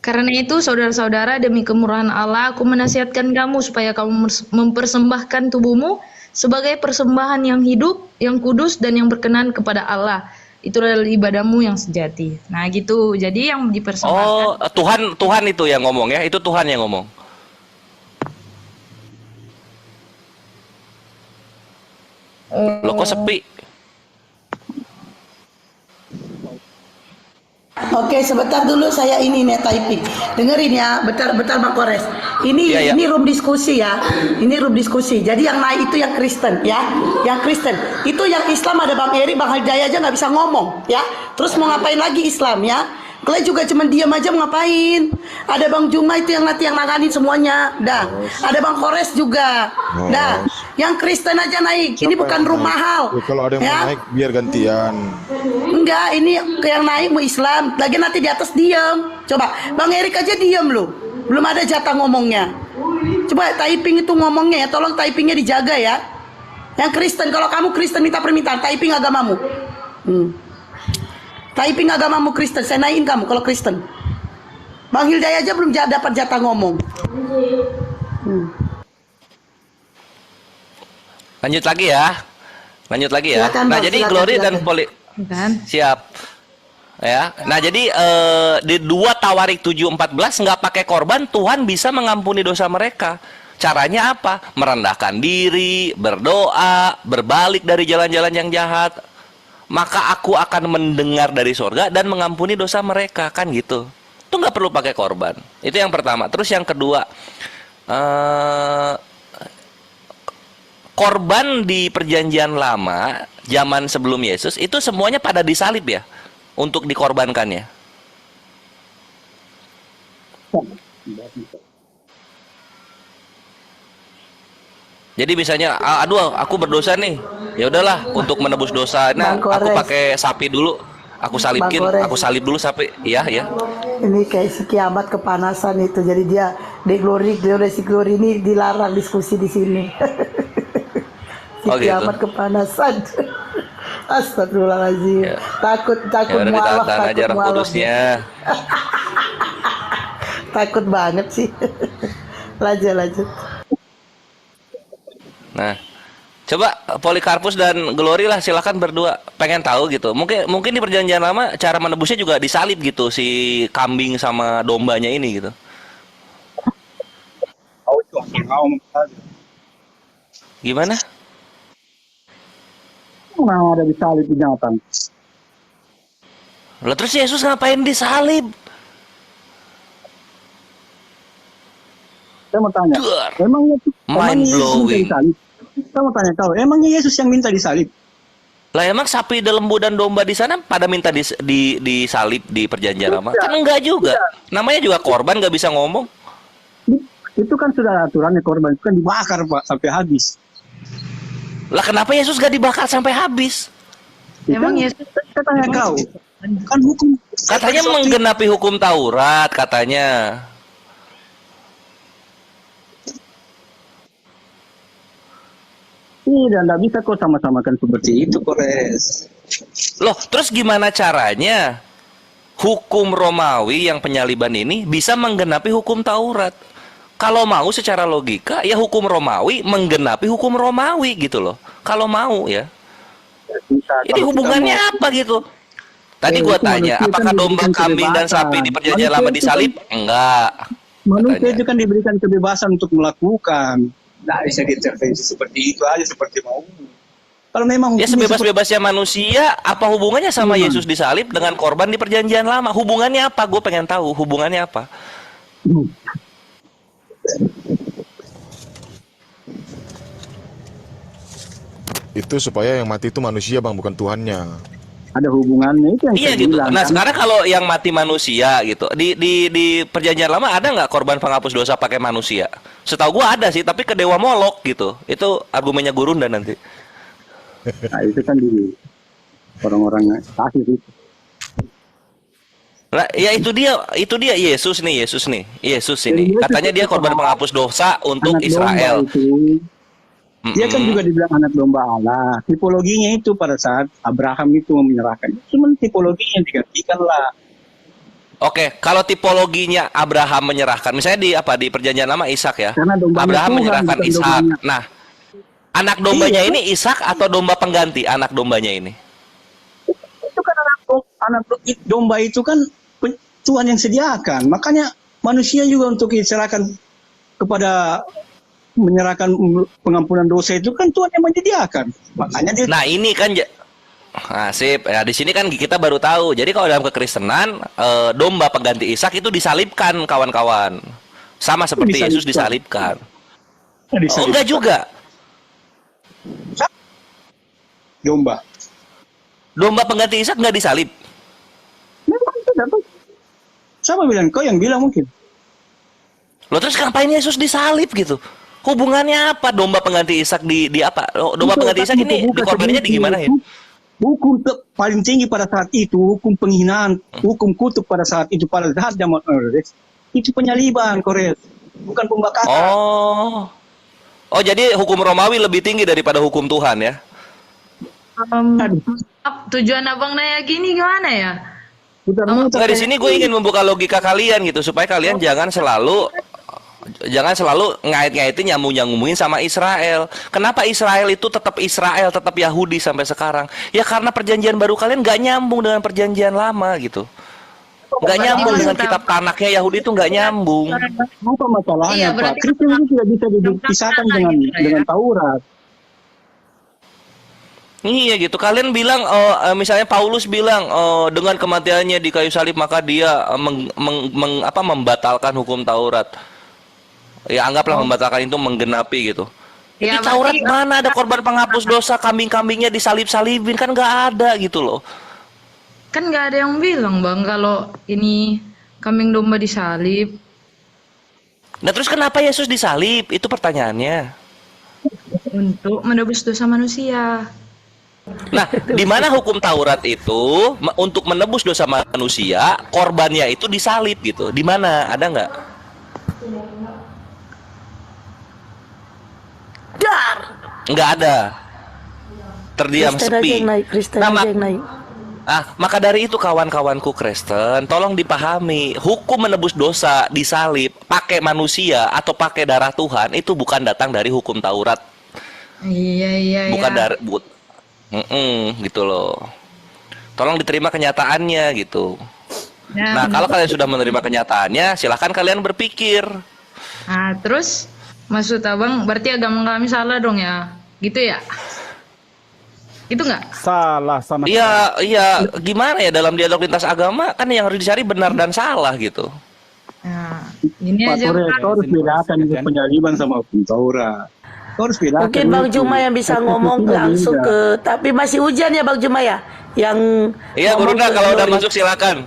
Karena itu saudara-saudara, demi kemurahan Allah aku menasihatkan kamu supaya kamu mempersembahkan tubuhmu sebagai persembahan yang hidup, yang kudus dan yang berkenan kepada Allah. Itu adalah ibadahmu yang sejati. Nah, gitu. Jadi yang dipersembahkan. Oh, Tuhan itu yang ngomong ya. Itu Tuhan yang ngomong. Loh kok sepi? Oke, sebentar dulu saya ini nih typing. Dengerin ya, bentar Bang Kores. Ini Iya, iya. ini room diskusi ya. Ini room diskusi. Jadi yang naik itu yang Kristen ya. Yang Kristen. Itu yang Islam ada Bang Eri, Bang Hidayah aja nggak bisa ngomong ya. Terus mau ngapain lagi Islam ya? Kalian juga cuma diam aja mau ngapain? Ada Bang Juma itu yang nanti yang nanganin semuanya. Dah. Ada Bang Kores juga. Dah. Yang Kristen aja naik. Ini bukan room mahal. Ya, kalau ada yang mau naik biar gantian. Enggak, ini yang naik mau Islam. Lagi nanti di atas diam. Coba, Bang Erik aja diam loh. Belum ada jatah ngomongnya. Coba typing itu ngomongnya ya. Tolong typingnya dijaga ya. Yang Kristen, kalau kamu Kristen minta permintaan, typing agamamu. Typing agamamu Kristen, saya naikin kamu kalau Kristen. Bang Hildaya aja belum dapat jatah ngomong. Lanjut lagi ya. Silakan, Nah, Bang, jadi silakan, Glory dan silakan. Poli Kan? siap. Ya. Nah, jadi di 2 Tawarik 7:14 nggak pakai korban, Tuhan bisa mengampuni dosa mereka. Caranya apa? Merendahkan diri, berdoa, berbalik dari jalan-jalan yang jahat. Maka aku akan mendengar dari sorga dan mengampuni dosa mereka, kan gitu. Itu nggak perlu pakai korban. Itu yang pertama. Terus yang kedua, korban di perjanjian lama zaman sebelum Yesus itu semuanya pada disalib ya untuk dikorbankannya. Jadi misalnya, aduh aku berdosa nih, ya udahlah untuk menebus dosa, nah Bang aku Kores. pakai sapi dulu, aku salibkin, Bang Kores. aku salib dulu sapi, ya. Ini kayak si kiamat kepanasan itu. Jadi dia di Glory ini dilarang diskusi di sini. Si Oh, gitu. kiamat kepanasan. Astagfirullahaladzim. Ya. Takut Ya udah mualaf, ditahan aja takut Roh mualaf. Kudusnya. Takut banget sih. Lanjut. Nah, coba Polikarpus dan Glory lah silakan berdua, pengen tahu gitu. Mungkin di perjanjian lama cara menebusnya juga disalib gitu si kambing sama dombanya ini gitu. Oh, itu mau Gimana? ada disalib binatang. Lah terus Yesus ngapain disalib? Saya mau tanya, Duar. emangnya Mind Yesus minta blowing. disalib? Saya mau tanya kau, emangnya Yesus yang minta disalib? Lah emang sapi, lembu dan domba di sana pada minta disalib di perjanjian lama? Kan enggak juga. Namanya juga korban, nggak bisa ngomong. Itu kan sudah aturannya, korban itu kan dibakar Pak sampai habis. Lah kenapa Yesus gak dibakar sampai habis? Emang Yesus Saya tanya kau, kan hukum Katanya menggenapi hukum Taurat katanya. tidak bisa kok sama-samakan seperti itu, Kores. Loh, terus gimana caranya hukum Romawi yang penyaliban ini bisa menggenapi hukum Taurat? Kalau mau secara logika, ya hukum Romawi menggenapi hukum Romawi gitu loh. Kalau mau ya. Ini hubungannya apa gitu? Tadi gua itu tanya, manusia apakah kan domba, diberikan kambing, dan kebebasan. sapi di perjanjian Manusia lama itu disalib? Enggak. Manusia katanya. itu kan diberikan kebebasan untuk melakukan. Nah, bisa diintervensi seperti itu aja, seperti mau. Kalau memang Ya hukumnya sebebas-bebasnya manusia, apa hubungannya sama Yesus disalib dengan korban di perjanjian lama? Hubungannya apa? Gue pengen tahu hubungannya apa. Itu supaya yang mati itu manusia bang, bukan Tuhannya. ada hubungannya, itu yang Iya saya gitu. bilang, Nah kan. sekarang kalau yang mati manusia gitu, di perjanjian lama ada nggak korban penghapus dosa pakai manusia? Setahu gua ada sih, tapi ke dewa Molok gitu. Itu argumennya Gurunda nanti. Nah, itu kan di orang-orang kafir itu. Nah, ya itu dia Yesus nih Yesus ini. Katanya dia korban penghapus dosa untuk Anak Israel. domba itu, dia kan juga dibilang anak domba Allah. Tipologinya itu pada saat Abraham itu menyerahkan, cuman tipologinya digantikan lah. Oke, kalau tipologinya Abraham menyerahkan, misalnya di perjanjian lama Ishak ya. Karena dombanya Abraham Tuhan, menyerahkan bukan Ishak. dombanya. Nah, anak dombanya Iya. ini Ishak atau domba pengganti anak dombanya ini? Itu kan anak domba itu kan Tuhan yang sediakan. Makanya manusia juga untuk diserahkan kepada menyerahkan pengampunan dosa itu kan Tuhan yang menyediakan. Makanya dia Nah, ini kan sip. Ya, di sini kan kita baru tahu. Jadi kalau dalam kekristenan, domba pengganti Ishak itu disalibkan, kawan-kawan. Sama seperti Disalibkan. Yesus disalibkan. Oh, disalib. enggak juga. Domba. Domba pengganti Ishak enggak disalib. Memang tidak tuh. Siapa bilang? Kau yang bilang mungkin. Loh, terus ngapain Yesus disalib gitu? Hubungannya apa domba pengganti Ishak di apa? Domba Itu pengganti kan Ishak ini bukan dikorbaninnya seperti digimanain? itu. Hukum paling tinggi pada saat itu, hukum penghinaan, hukum kutuk pada saat itu, pada saat zaman Kores, itu penyaliban, Kores, bukan pembakaran. Oh. Oh, jadi hukum Romawi lebih tinggi daripada hukum Tuhan ya? Aduh, Tujuan abang nanya gini gimana ya? putar-mutar Nggak, di kayak- sini gue ingin membuka logika kalian gitu supaya kalian jangan selalu ngait-ngaitin nyambung-nyambungin sama Israel. Kenapa Israel itu tetap Israel, tetap Yahudi sampai sekarang? Ya karena perjanjian baru kalian nggak nyambung dengan perjanjian lama gitu. Nggak nyambung dengan kitab Tanaknya Yahudi itu nggak nyambung. Apa masalahnya, Iya, Pak? berarti Kristen itu tidak bisa dipisahkan Tengah-tengah dengan gitu ya. dengan Taurat. Iya gitu. Kalian bilang misalnya Paulus bilang dengan kematiannya di kayu salib maka dia membatalkan hukum Taurat. Ya anggaplah membatalkan itu menggenapi gitu. Ya, Di Taurat berarti- mana ada korban penghapus dosa, kambing-kambingnya disalib-salibin, kan nggak ada gitu loh. Kan nggak ada yang bilang bang kalau ini kambing domba disalib. Nah terus kenapa Yesus disalib? Itu pertanyaannya. Untuk menebus dosa manusia. Nah, di mana hukum Taurat itu untuk menebus dosa manusia, korbannya itu disalib gitu? Di mana? Ada nggak? Dar. Nggak ada. terdiam Kristen aja sepi. yang naik, Kristen Nah, aja yang naik. Maka dari itu kawan-kawanku Kristen, tolong dipahami, hukum menebus dosa disalib pakai manusia atau pakai darah Tuhan itu bukan datang dari hukum Taurat, Iya. bukan dari gitu loh. Tolong diterima kenyataannya gitu. Ya, Nah, kalau kalian sudah menerima kenyataannya, silahkan kalian berpikir. Nah, terus maksud abang berarti agama kami salah dong ya? Gitu ya? Gitu nggak? Salah sama Iya, gimana ya dalam dialog lintas agama kan yang harus dicari benar dan salah gitu. Nah, ini Pak aja Tore, Pak. kau harus bedakan itu penyaliban sama hukum Taurat. Kau harus bedakan. Mungkin Bang itu. Juma yang bisa ngomong Itu langsung beda. ke, tapi masih hujan ya Bang Juma ya? Yang Iya, ngomong Brunda ke kalau udah Glory. masuk silakan.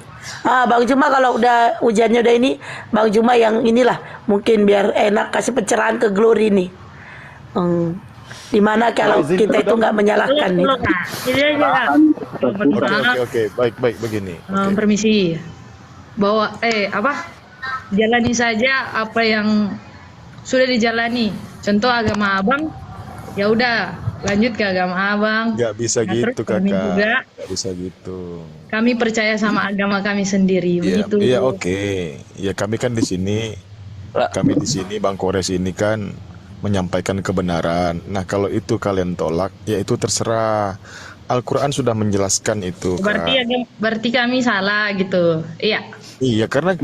Bang Juma kalau udah hujannya udah ini, Bang Juma yang inilah mungkin biar enak kasih pencerahan ke Glory nih. Dimana kalau kita itu nggak menyalahkan nih. Nah, ini aja. Oke, baik begini. Permisi. Bahwa jalani saja apa yang sudah dijalani. Contoh agama abang, ya udah lanjut ke agama abang. Nggak bisa Nah, terus gitu kami kakak. juga, Nggak bisa gitu. kami percaya sama agama kami sendiri. Begitu. Iya, oke. Ya kami kan di sini, Bang Kores ini kan menyampaikan kebenaran. Nah kalau itu kalian tolak, ya itu terserah. Al-Quran sudah menjelaskan itu. Berarti kami salah gitu. Iya. Iya, karena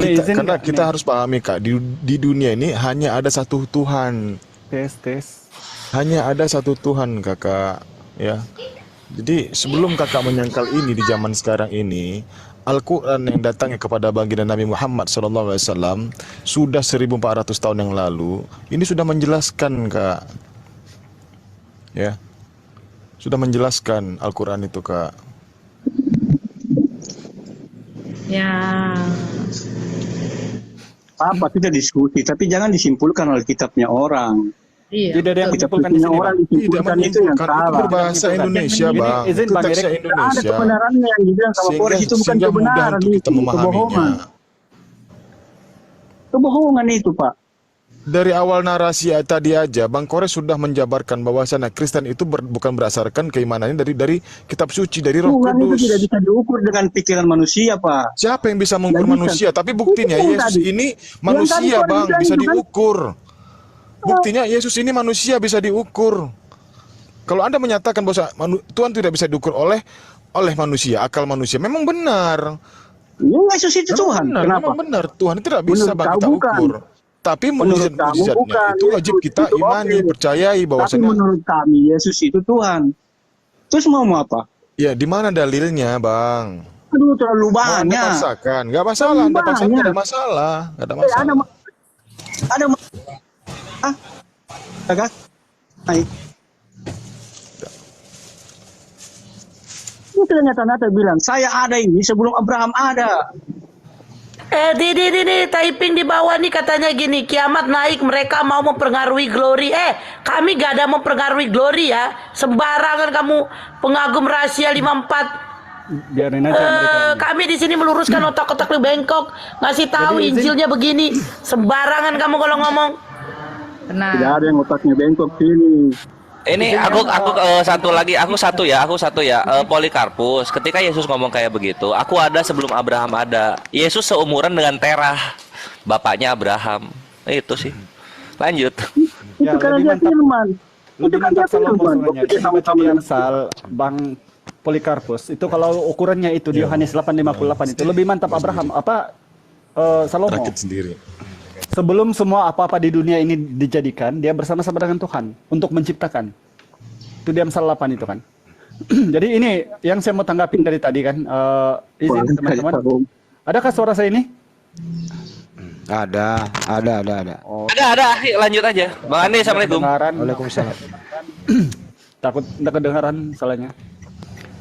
kita harus pahami Kak, di dunia ini hanya ada satu Tuhan. tes. Hanya ada satu Tuhan kakak, ya. Jadi sebelum kakak menyangkal ini di zaman sekarang ini, Al-Quran yang datangnya kepada baginda Nabi Muhammad SAW sudah 1400 tahun yang lalu, ini sudah menjelaskan kak, ya, sudah menjelaskan Al-Quran itu kak. Ya. Apa kita diskusi, tapi jangan disimpulkan oleh kitabnya orang. Iya. Tidak ada yang Kitab menyimpulkan di sucinya sini, orang Bang. Tidak disimpulkan itu yang menyimpulkan, itu salah. berbahasa Indonesia Ini bang, izin, itu Bang teksnya Erik. Ada Indonesia. kebenarannya yang dibilang sama Kores itu bukan Sehingga mudah kebenaran, untuk kita itu memahaminya. kebohongan. Kebohongan itu Pak. Dari awal narasi tadi aja, Bang Kores sudah menjabarkan bahwasannya Kristen itu bukan berdasarkan keimanannya dari kitab suci, dari Roh Tuhan itu Kudus. tidak bisa diukur dengan pikiran manusia Pak. Siapa yang bisa mengukur Tidak bisa. manusia? Tapi buktinya Itu Yesus tadi. ini Yang manusia, tadi kau Bang, bilang bisa itu kan. diukur. Buktinya Yesus ini manusia, bisa diukur. Kalau Anda menyatakan bahwa Tuhan tidak bisa diukur oleh manusia, akal manusia, memang benar. Ya, Yesus itu Tuhan. Benar, Kenapa? memang benar. Tuhan tidak bisa Menurut Bang kau kita bukan. ukur. Tapi Menurut kamu mujizat-mujizatnya bukan. itu wajib Yesus kita itu imani, oke. percayai Tapi bahwasanya. menurut kami Yesus itu Tuhan. Terus mau apa? Ya, di mana dalilnya, Bang? Aduh terlalu Mau Anda banyak. paksakan, nggak masalah. Anda paksakan, Banyak. nggak ada masalah, nggak ada Ada masalah. Kakak? Hai. Itu ternyata bilang, saya ada ini sebelum Abraham ada. Di typing di bawah nih katanya gini, kiamat naik mereka mau mempengaruhi Glory. Kami gak ada mempengaruhi Glory ya. Sembarangan kamu pengagum rahasia 54. Biarin aja mereka. Kami di sini meluruskan otak-otak lu bengkok, ngasih tahu Jadi, Injilnya begini. Sembarangan kamu kalau ngomong. Tenang. Tidak ada yang otaknya bengkok sini. Ini aku satu lagi, aku satu ya. Polikarpus, ketika Yesus ngomong kayak begitu, aku ada sebelum Abraham ada. Yesus seumuran dengan Terah, bapaknya Abraham. Itu sih. Lanjut. Ya, Itu karena lebih dia mantap. firman. Lebih Itu kan mantap dia Salomo firman. sebenarnya. Dia Kita baca sama-sama di Amsal, Bang Polikarpus. Itu kalau ukurannya itu di Yohanes 8:58 itu lebih mantap Abraham. Salomo. Rakit sendiri. Sebelum semua apa-apa di dunia ini dijadikan, dia bersama-sama dengan Tuhan untuk menciptakan. Itu di Amsal 8 itu kan. Jadi ini yang saya mau tanggapin dari tadi kan. Izin teman-teman. Adakah suara saya ini? Ada. Oh, Ada. Yuk, lanjut aja. Bang Andi, assalamualaikum. kedengaran. Waalaikumsalam. Takut nggak kedengaran salahnya.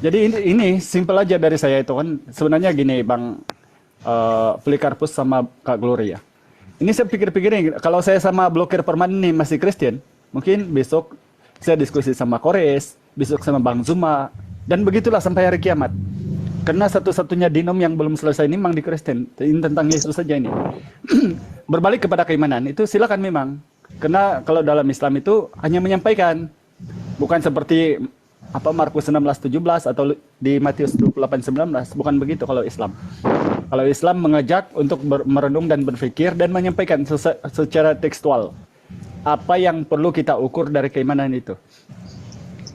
Jadi ini simple aja dari saya itu kan. Sebenarnya gini Bang Polikarpus sama Kak Gloria. Ini saya pikir-pikirin, kalau saya sama blokir permanen nih masih Kristen, mungkin besok saya diskusi sama Kores, besok sama Bang Zuma, dan begitulah sampai hari kiamat. Karena satu-satunya dinom yang belum selesai ini memang di Kristen. Ini tentang Yesus saja ini. Berbalik kepada keimanan, itu silakan memang. Karena kalau dalam Islam itu hanya menyampaikan, bukan seperti apa Markus 16:17 atau di Matius 28:19, bukan begitu kalau Islam. Kalau Islam mengajak untuk merenung dan berpikir dan menyampaikan secara tekstual apa yang perlu kita ukur dari keimanan itu.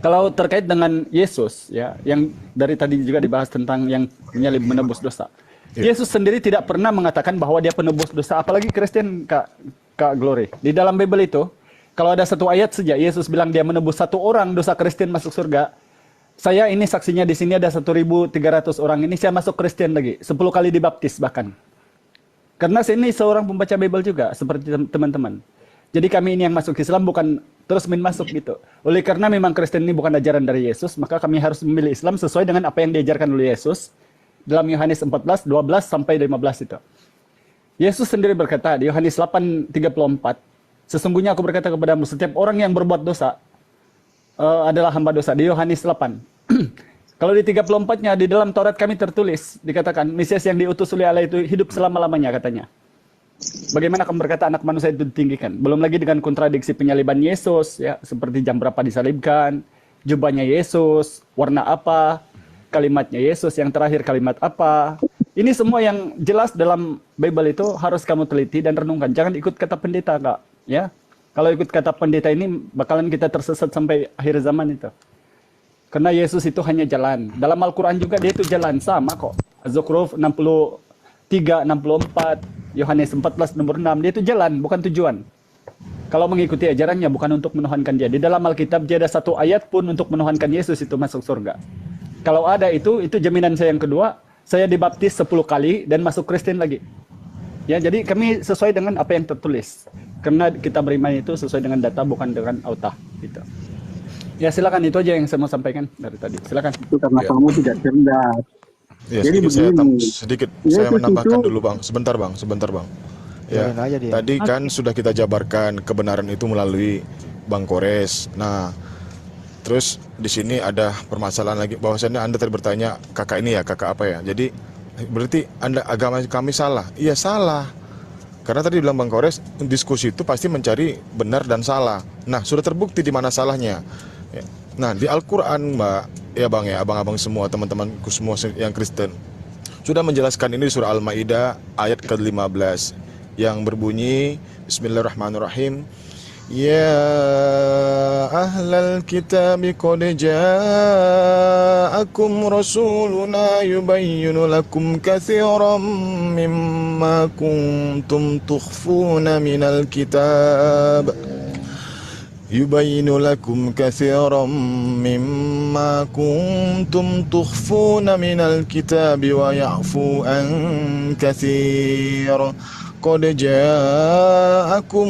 Kalau terkait dengan Yesus, ya, yang dari tadi juga dibahas tentang yang menyalib menebus dosa. Yesus sendiri tidak pernah mengatakan bahwa dia penebus dosa, apalagi Kristen, Kak Glory. Di dalam Bible itu, kalau ada satu ayat saja, Yesus bilang dia menebus satu orang dosa Kristen masuk surga. Saya ini saksinya di sini ada 1.300 orang ini, saya masuk Kristen lagi. 10 kali dibaptis bahkan. Karena saya ini seorang pembaca Bible juga, seperti teman-teman. Jadi kami ini yang masuk Islam bukan terus masuk gitu. Oleh karena memang Kristen ini bukan ajaran dari Yesus, maka kami harus memilih Islam sesuai dengan apa yang diajarkan oleh Yesus. Dalam Yohanes 14, 12 sampai 15 itu. Yesus sendiri berkata di Yohanes 8:34, sesungguhnya aku berkata kepadamu, setiap orang yang berbuat dosa adalah hamba dosa. Di Yohanes 8. Kalau di 34-nya, di dalam Taurat kami tertulis, dikatakan, Mesias yang diutus oleh Allah itu hidup selama-lamanya, katanya. Bagaimana kamu berkata anak manusia itu ditinggikan? Belum lagi dengan kontradiksi penyaliban Yesus, ya, seperti jam berapa disalibkan, jubahnya Yesus, warna apa, kalimatnya Yesus, yang terakhir kalimat apa. Ini semua yang jelas dalam Bible itu harus kamu teliti dan renungkan. Jangan ikut kata pendeta, Kak. Ya, kalau ikut kata pendeta ini bakalan kita tersesat sampai akhir zaman itu. Karena Yesus itu hanya jalan. Dalam Al-Quran juga dia itu jalan, sama kok. Az-Zukhruf 63, 64, Yohanes 14, nomor 6. Dia itu jalan, bukan tujuan. Kalau mengikuti ajarannya bukan untuk menuhankan dia. Di dalam Alkitab dia ada satu ayat pun untuk menuhankan Yesus itu masuk surga. Kalau ada itu jaminan saya yang kedua. Saya dibaptis 10 kali dan masuk Kristen lagi. Ya, jadi kami sesuai dengan apa yang tertulis. Karena kita beriman itu sesuai dengan data, bukan dengan autah. Gitu. Ya, silakan, itu aja yang saya mau sampaikan dari tadi. Silakan. Itu karena kamu tidak cerdas. Ya, Jadi sedikit begini, saya Yesus menambahkan itu- dulu, Bang. Sebentar, Bang. Ya, tadi kan sudah kita jabarkan kebenaran itu melalui Bang Kores. Nah, terus di sini ada permasalahan lagi, bahwasannya Anda tadi bertanya kakak ini ya, kakak apa ya? Jadi berarti Anda agama kami salah. Iya, salah. Karena tadi bilang Bang Kores, diskusi itu pasti mencari benar dan salah. Nah, sudah terbukti di mana salahnya. Ya. Nah, di Al-Qur'an, Mbak, ya Bang ya, abang-abang semua, teman-temanku semua yang Kristen, sudah menjelaskan ini di surah Al-Maidah ayat ke-15 yang berbunyi Bismillahirrahmanirrahim. Ya ahlal kitab qad ja'akum rasuluna yubayyinu lakum katsiran mimma kuntum tukhfuna minal kitab yubayyinu lakum katsiran mimma kuntum tukhfuna minal kitab wa ya'fu an katsir. Qad ja'akum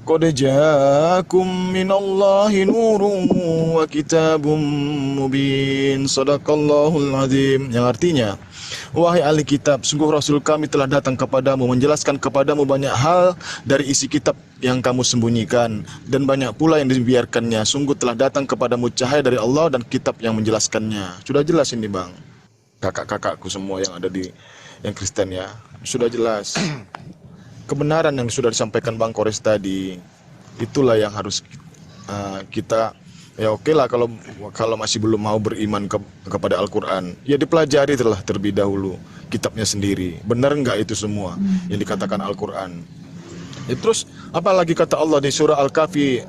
Qad ja'akum minallahi nurun wa kitabun mubin. Shadaqallahul azim. Yang artinya, wahai ahli kitab, sungguh Rasul kami telah datang kepadamu menjelaskan kepadamu banyak hal dari isi kitab yang kamu sembunyikan, dan banyak pula yang dibiarkannya. Sungguh telah datang kepadamu cahaya dari Allah dan kitab yang menjelaskannya. Sudah jelas ini, Bang. Kakak-kakakku semua yang ada di yang Kristen ya, sudah jelas. Kebenaran yang sudah disampaikan Bang Kores tadi, itulah yang harus kita, ya oke lah kalau masih belum mau beriman kepada Al-Quran, ya dipelajari terlebih dahulu kitabnya sendiri. Benar nggak itu semua yang dikatakan Al-Quran? Ya, terus apalagi kata Allah di surah Al-Kahfi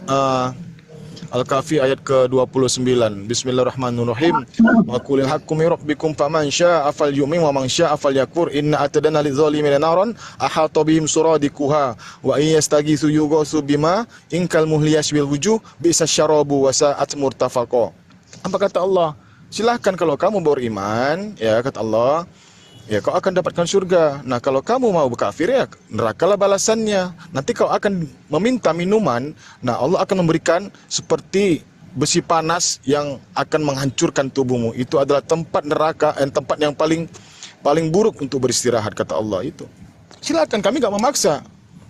ayat ke-29. Bismillahirrahmanirrahim. Wa qulil haqqu min rabbikum faman syaa'a falyu'min wa man syaa'a falyakfur. Inna atadana lidh-dhalimina naran ahata bihim suradikuha wa in yastaghithu yughasu bima inkal muhli yashwil wujuh bi'sa syarabu wa sa'at murtafaqa. Apa kata Allah? Silahkan kalau kamu beriman, ya kata Allah, ya kau akan dapatkan surga. Nah, kalau kamu mau berkafir, ya nerakalah balasannya. Nanti kau akan meminta minuman, nah Allah akan memberikan seperti besi panas yang akan menghancurkan tubuhmu. Itu adalah tempat neraka, tempat yang paling buruk untuk beristirahat, kata Allah itu. Silakan, kami gak memaksa.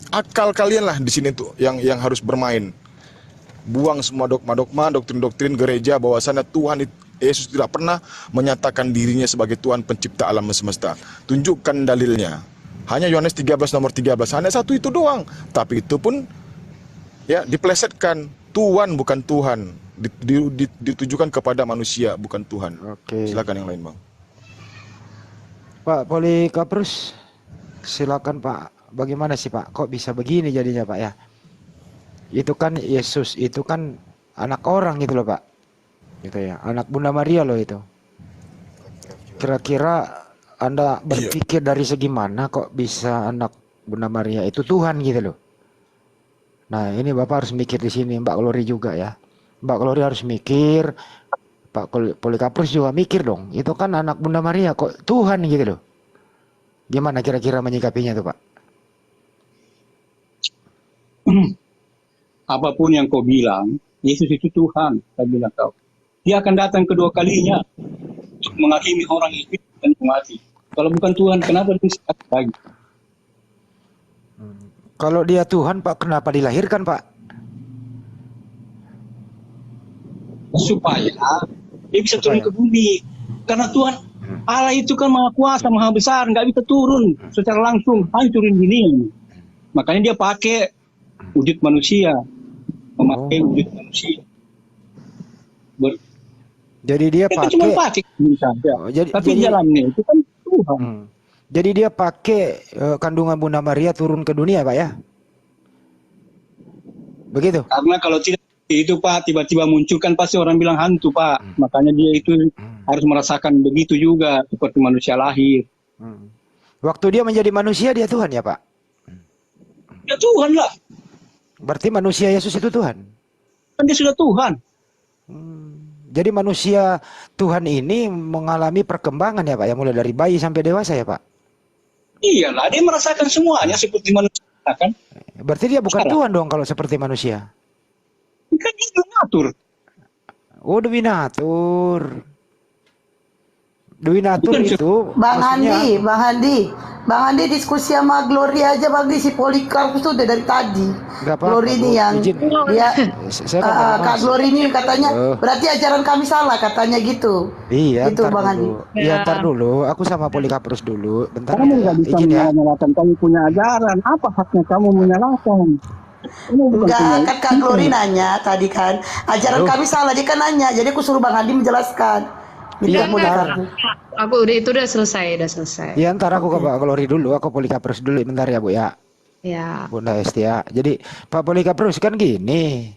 Akal kalian lah di sini tuh yang harus bermain. Buang semua dogma-dogma, doktrin-doktrin gereja bahwasannya Tuhan itu, Yesus tidak pernah menyatakan dirinya sebagai Tuhan pencipta alam semesta. Tunjukkan dalilnya. Hanya Yohanes 13 nomor 13. Hanya satu itu doang. Tapi itu pun ya dipelesetkan. Tuan bukan Tuhan. Ditujukan kepada manusia bukan Tuhan. Oke. Silakan yang lain, Bang. Pak Polikaprus, silakan Pak. Bagaimana sih Pak? Kok bisa begini jadinya Pak ya? Itu kan Yesus, itu kan anak orang gitu loh Pak. Gitu ya, anak Bunda Maria loh itu. Kira-kira Anda berpikir dari segi mana kok bisa anak Bunda Maria itu Tuhan gitu loh. Nah, ini Bapak harus mikir di sini, Mbak Glory juga ya. Mbak Glory harus mikir, Pak Polikaprus juga mikir dong. Itu kan anak Bunda Maria kok Tuhan gitu loh. Gimana kira-kira menyikapinya tuh Pak? Apapun yang kau bilang, Yesus itu Tuhan, saya bilang kau. Dia akan datang kedua kalinya untuk menghakimi orang yang hidup dan mati. Kalau bukan Tuhan, kenapa dia lagi? Kalau dia Tuhan Pak, kenapa dilahirkan Pak? Supaya dia bisa turun ke bumi. Karena Tuhan Allah itu kan maha kuasa, maha besar, nggak bisa turun secara langsung, hancurin dunia. Makanya dia pakai wujud manusia, memakai wujud manusia. Jadi dia Itu cuma pakai saja. Tapi jalannya itu kan Tuhan. Jadi dia pakai kandungan Bunda Maria turun ke dunia Pak ya? Begitu? Karena kalau tidak itu Pak, tiba-tiba muncul kan pasti orang bilang hantu Pak. Makanya dia itu harus merasakan begitu juga seperti manusia lahir. Waktu dia menjadi manusia dia Tuhan ya Pak? Ya Tuhan lah. Berarti manusia Yesus itu Tuhan? Kan dia sudah Tuhan. Jadi manusia Tuhan ini mengalami perkembangan ya Pak ya? Mulai dari bayi sampai dewasa ya Pak? Iyalah, dia merasakan semuanya seperti manusia kan? Berarti dia bukan Tuhan dong kalau seperti manusia? Kan dia donatur. Oh, dominatur. Dominatur itu Bang maksudnya Bang Handi diskusi sama Glory aja Bang Di, si Polikarpus tuh udah dari tadi. Nggak apa-apa, Glory ini Bu. yang Izin. dia Saya kan nggak Kak masuk. Glory ini katanya berarti ajaran kami salah katanya gitu. Iya, Gitu, ntar Bang Handi. dulu. Iya, ntar dulu. Aku sama Polikaprus dulu. Bentar. Kamu nggak bisa Izin ya. menyalahkan kamu punya ajaran. Apa haknya kamu menyalahkan? Kamu bukan Enggak, punya- kan Kak Glory nanya tadi kan ajaran kami salah, dia kan nanya, jadi aku suruh Bang Handi menjelaskan. Iya, Minta benar. Aku udah itu udah selesai. Iya, ntar aku ke Pak Glory dulu. Aku Polikaprus dulu. Bentar ya Bu ya. Ya. Bunda Estia. Jadi Pak Polikaprus kan gini.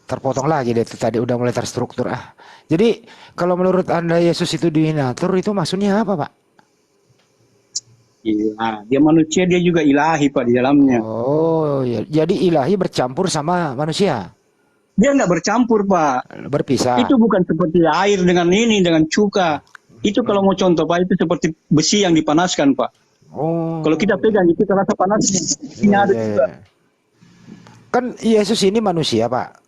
Terpotong lagi deh tadi udah mulai terstruktur ah. Jadi kalau menurut Anda Yesus itu dominatur itu maksudnya apa Pak? Iya, dia manusia, dia juga ilahi Pak di dalamnya. Oh, ya. Jadi ilahi bercampur sama manusia. Dia nggak bercampur Pak. Berpisah. Itu bukan seperti air dengan ini, dengan cuka. Itu kalau mau contoh Pak, itu seperti besi yang dipanaskan Pak. Oh. Kalau kita pegang itu terasa panasnya. Ini ada Iya, juga. iya. Kan Yesus ini manusia Pak.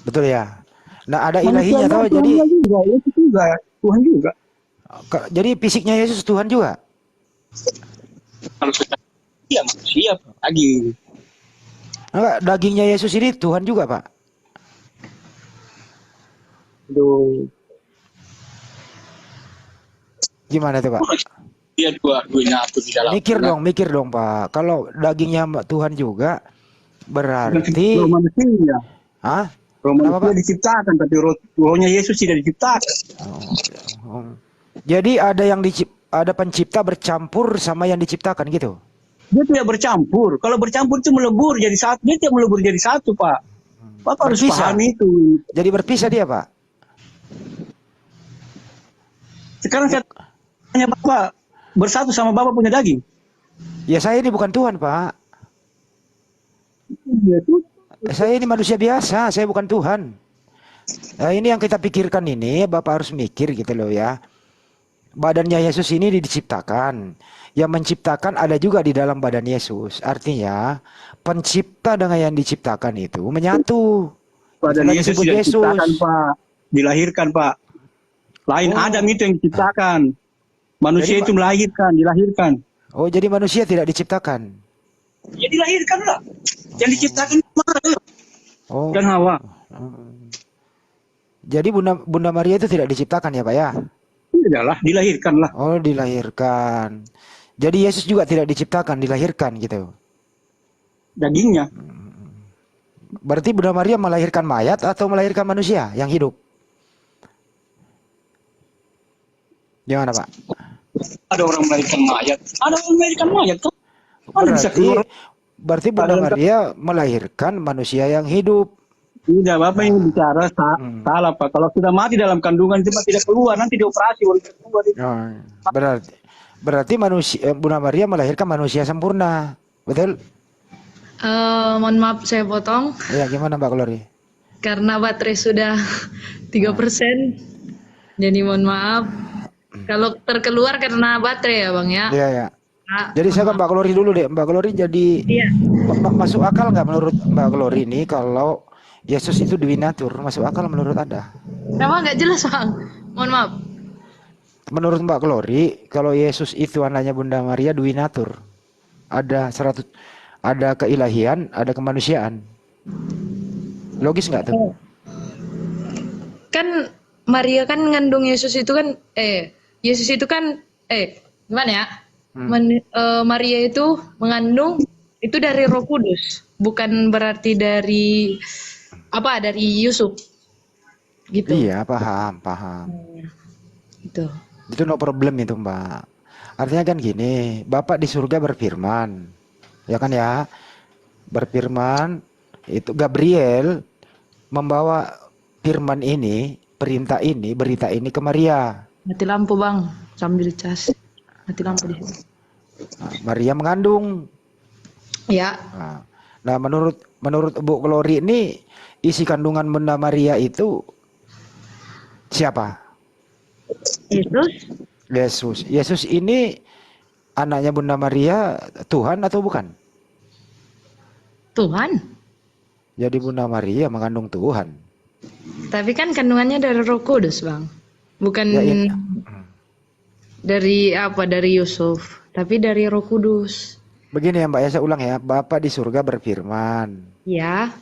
Betul ya. Nah ada ilahinya Manusia tahu Tuhan jadi juga, itu juga Tuhan juga. jadi fisiknya Yesus Tuhan juga. Kalau kita iya manusia lagi. Enggak, dagingnya Yesus ini Tuhan juga Pak. Aduh, Gimana tuh Pak? dia dua-duanya aku di dalam. Mikir dong Pak. Kalau dagingnya Tuhan juga berarti Roh manusia. Hah? Roh Kenapa, manusia Pak? diciptakan, tapi rohnya Yesus tidak diciptakan. Oh. Jadi ada ada pencipta bercampur sama yang diciptakan gitu. Dia tidak bercampur. Kalau bercampur itu melebur jadi satu. Dia tidak melebur jadi satu, Pak. Bapak harus Berpisah. paham itu. Jadi berpisah dia Pak. Sekarang saya tanya Bapak, bersatu sama Bapak punya daging. Ya saya ini bukan Tuhan Pak. Iya, itu. Saya ini manusia biasa, saya bukan Tuhan. Nah, ini yang kita pikirkan ini, Bapak harus mikir gitu loh ya. Badannya Yesus ini diciptakan. Yang menciptakan ada juga di dalam badan Yesus. Artinya, pencipta dengan yang diciptakan itu menyatu. Badan Itulah Yesus disebut tidak diciptakan, Pak. Dilahirkan, Pak. Lain Oh. Adam itu yang diciptakan. Manusia Jadi, itu dilahirkan. Oh, jadi manusia tidak diciptakan. Ya dilahirkan lah. Yang diciptakan mana? Oh. Dan Hawa. Jadi Bunda Maria itu tidak diciptakan ya, Pak ya? Tidaklah, dilahirkan lah. Oh, dilahirkan. Jadi Yesus juga tidak diciptakan, dilahirkan gitu. Dagingnya. Berarti Bunda Maria melahirkan mayat atau melahirkan manusia yang hidup? Gimana, Pak? Ada orang melahirkan mayat. Ada orang melahirkan mayat kan? Mana bisa Berarti keluar? berarti Bunda Maria melahirkan manusia yang hidup. Tidak, Bapak yang bicara salah Pak. Kalau sudah mati dalam kandungan itu Pak, tidak keluar, nanti dioperasi baru bisa keluar. Oh, berarti manusia Bunda Maria melahirkan manusia sempurna. Betul? Mohon maaf saya potong Ya, gimana Mbak Glory? karena baterai sudah 3%. Jadi mohon maaf kalau terkeluar karena baterai ya Bang ya. Iya, ya. Ah, Jadi saya ke Mbak Glory dulu deh. Mbak Glory jadi Iya. masuk akal nggak menurut Mbak Glory ini kalau Yesus itu diwinatur? Masuk akal menurut Anda? Memang nggak jelas Bang. Mohon maaf. Menurut Mbak Glory, kalau Yesus itu anaknya Bunda Maria diwinatur, ada keilahian, ada kemanusiaan. Logis nggak tuh? Kan Maria kan ngandung Yesus itu kan Yesus itu kan gimana ya? Maria itu mengandung itu dari Roh Kudus, bukan berarti dari Yusuf. Gitu. Iya, paham. Gitu. Itu no problem itu Mbak. Artinya kan gini, Bapak di surga berfirman, ya kan ya? Berfirman, itu Gabriel membawa firman ini, perintah ini, berita ini ke Maria. Mati lampu Bang, sambil cas. Mati lampu di sini. Nah, Maria mengandung. Ya. Nah, menurut Bu Glory ini isi kandungan Bunda Maria itu siapa? Yesus. Yesus ini anaknya Bunda Maria, Tuhan atau bukan? Tuhan. Jadi Bunda Maria mengandung Tuhan. Tapi kan kandungannya dari Roh Kudus, Bang. Bukan Ya, ya. dari Yusuf, tapi dari Roh Kudus. Begini ya Mbak ya, saya ulang ya. Bapak di surga berfirman. Ya.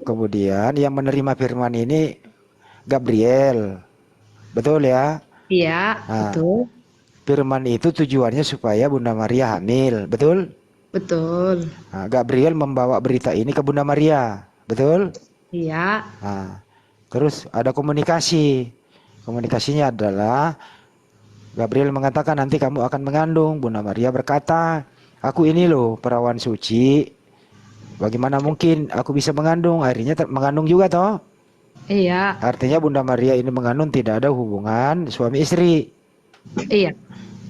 Kemudian yang menerima firman ini Gabriel. Betul ya? Iya, Nah, betul. Firman itu tujuannya supaya Bunda Maria hamil. Betul? Betul. Nah, Gabriel membawa berita ini ke Bunda Maria. Betul? Iya. Nah, terus ada komunikasi. Komunikasinya adalah Gabriel mengatakan nanti kamu akan mengandung. Bunda Maria berkata, aku ini loh perawan suci. Bagaimana mungkin aku bisa mengandung? Akhirnya mengandung juga toh. Iya. Artinya Bunda Maria ini mengandung tidak ada hubungan suami istri. Iya.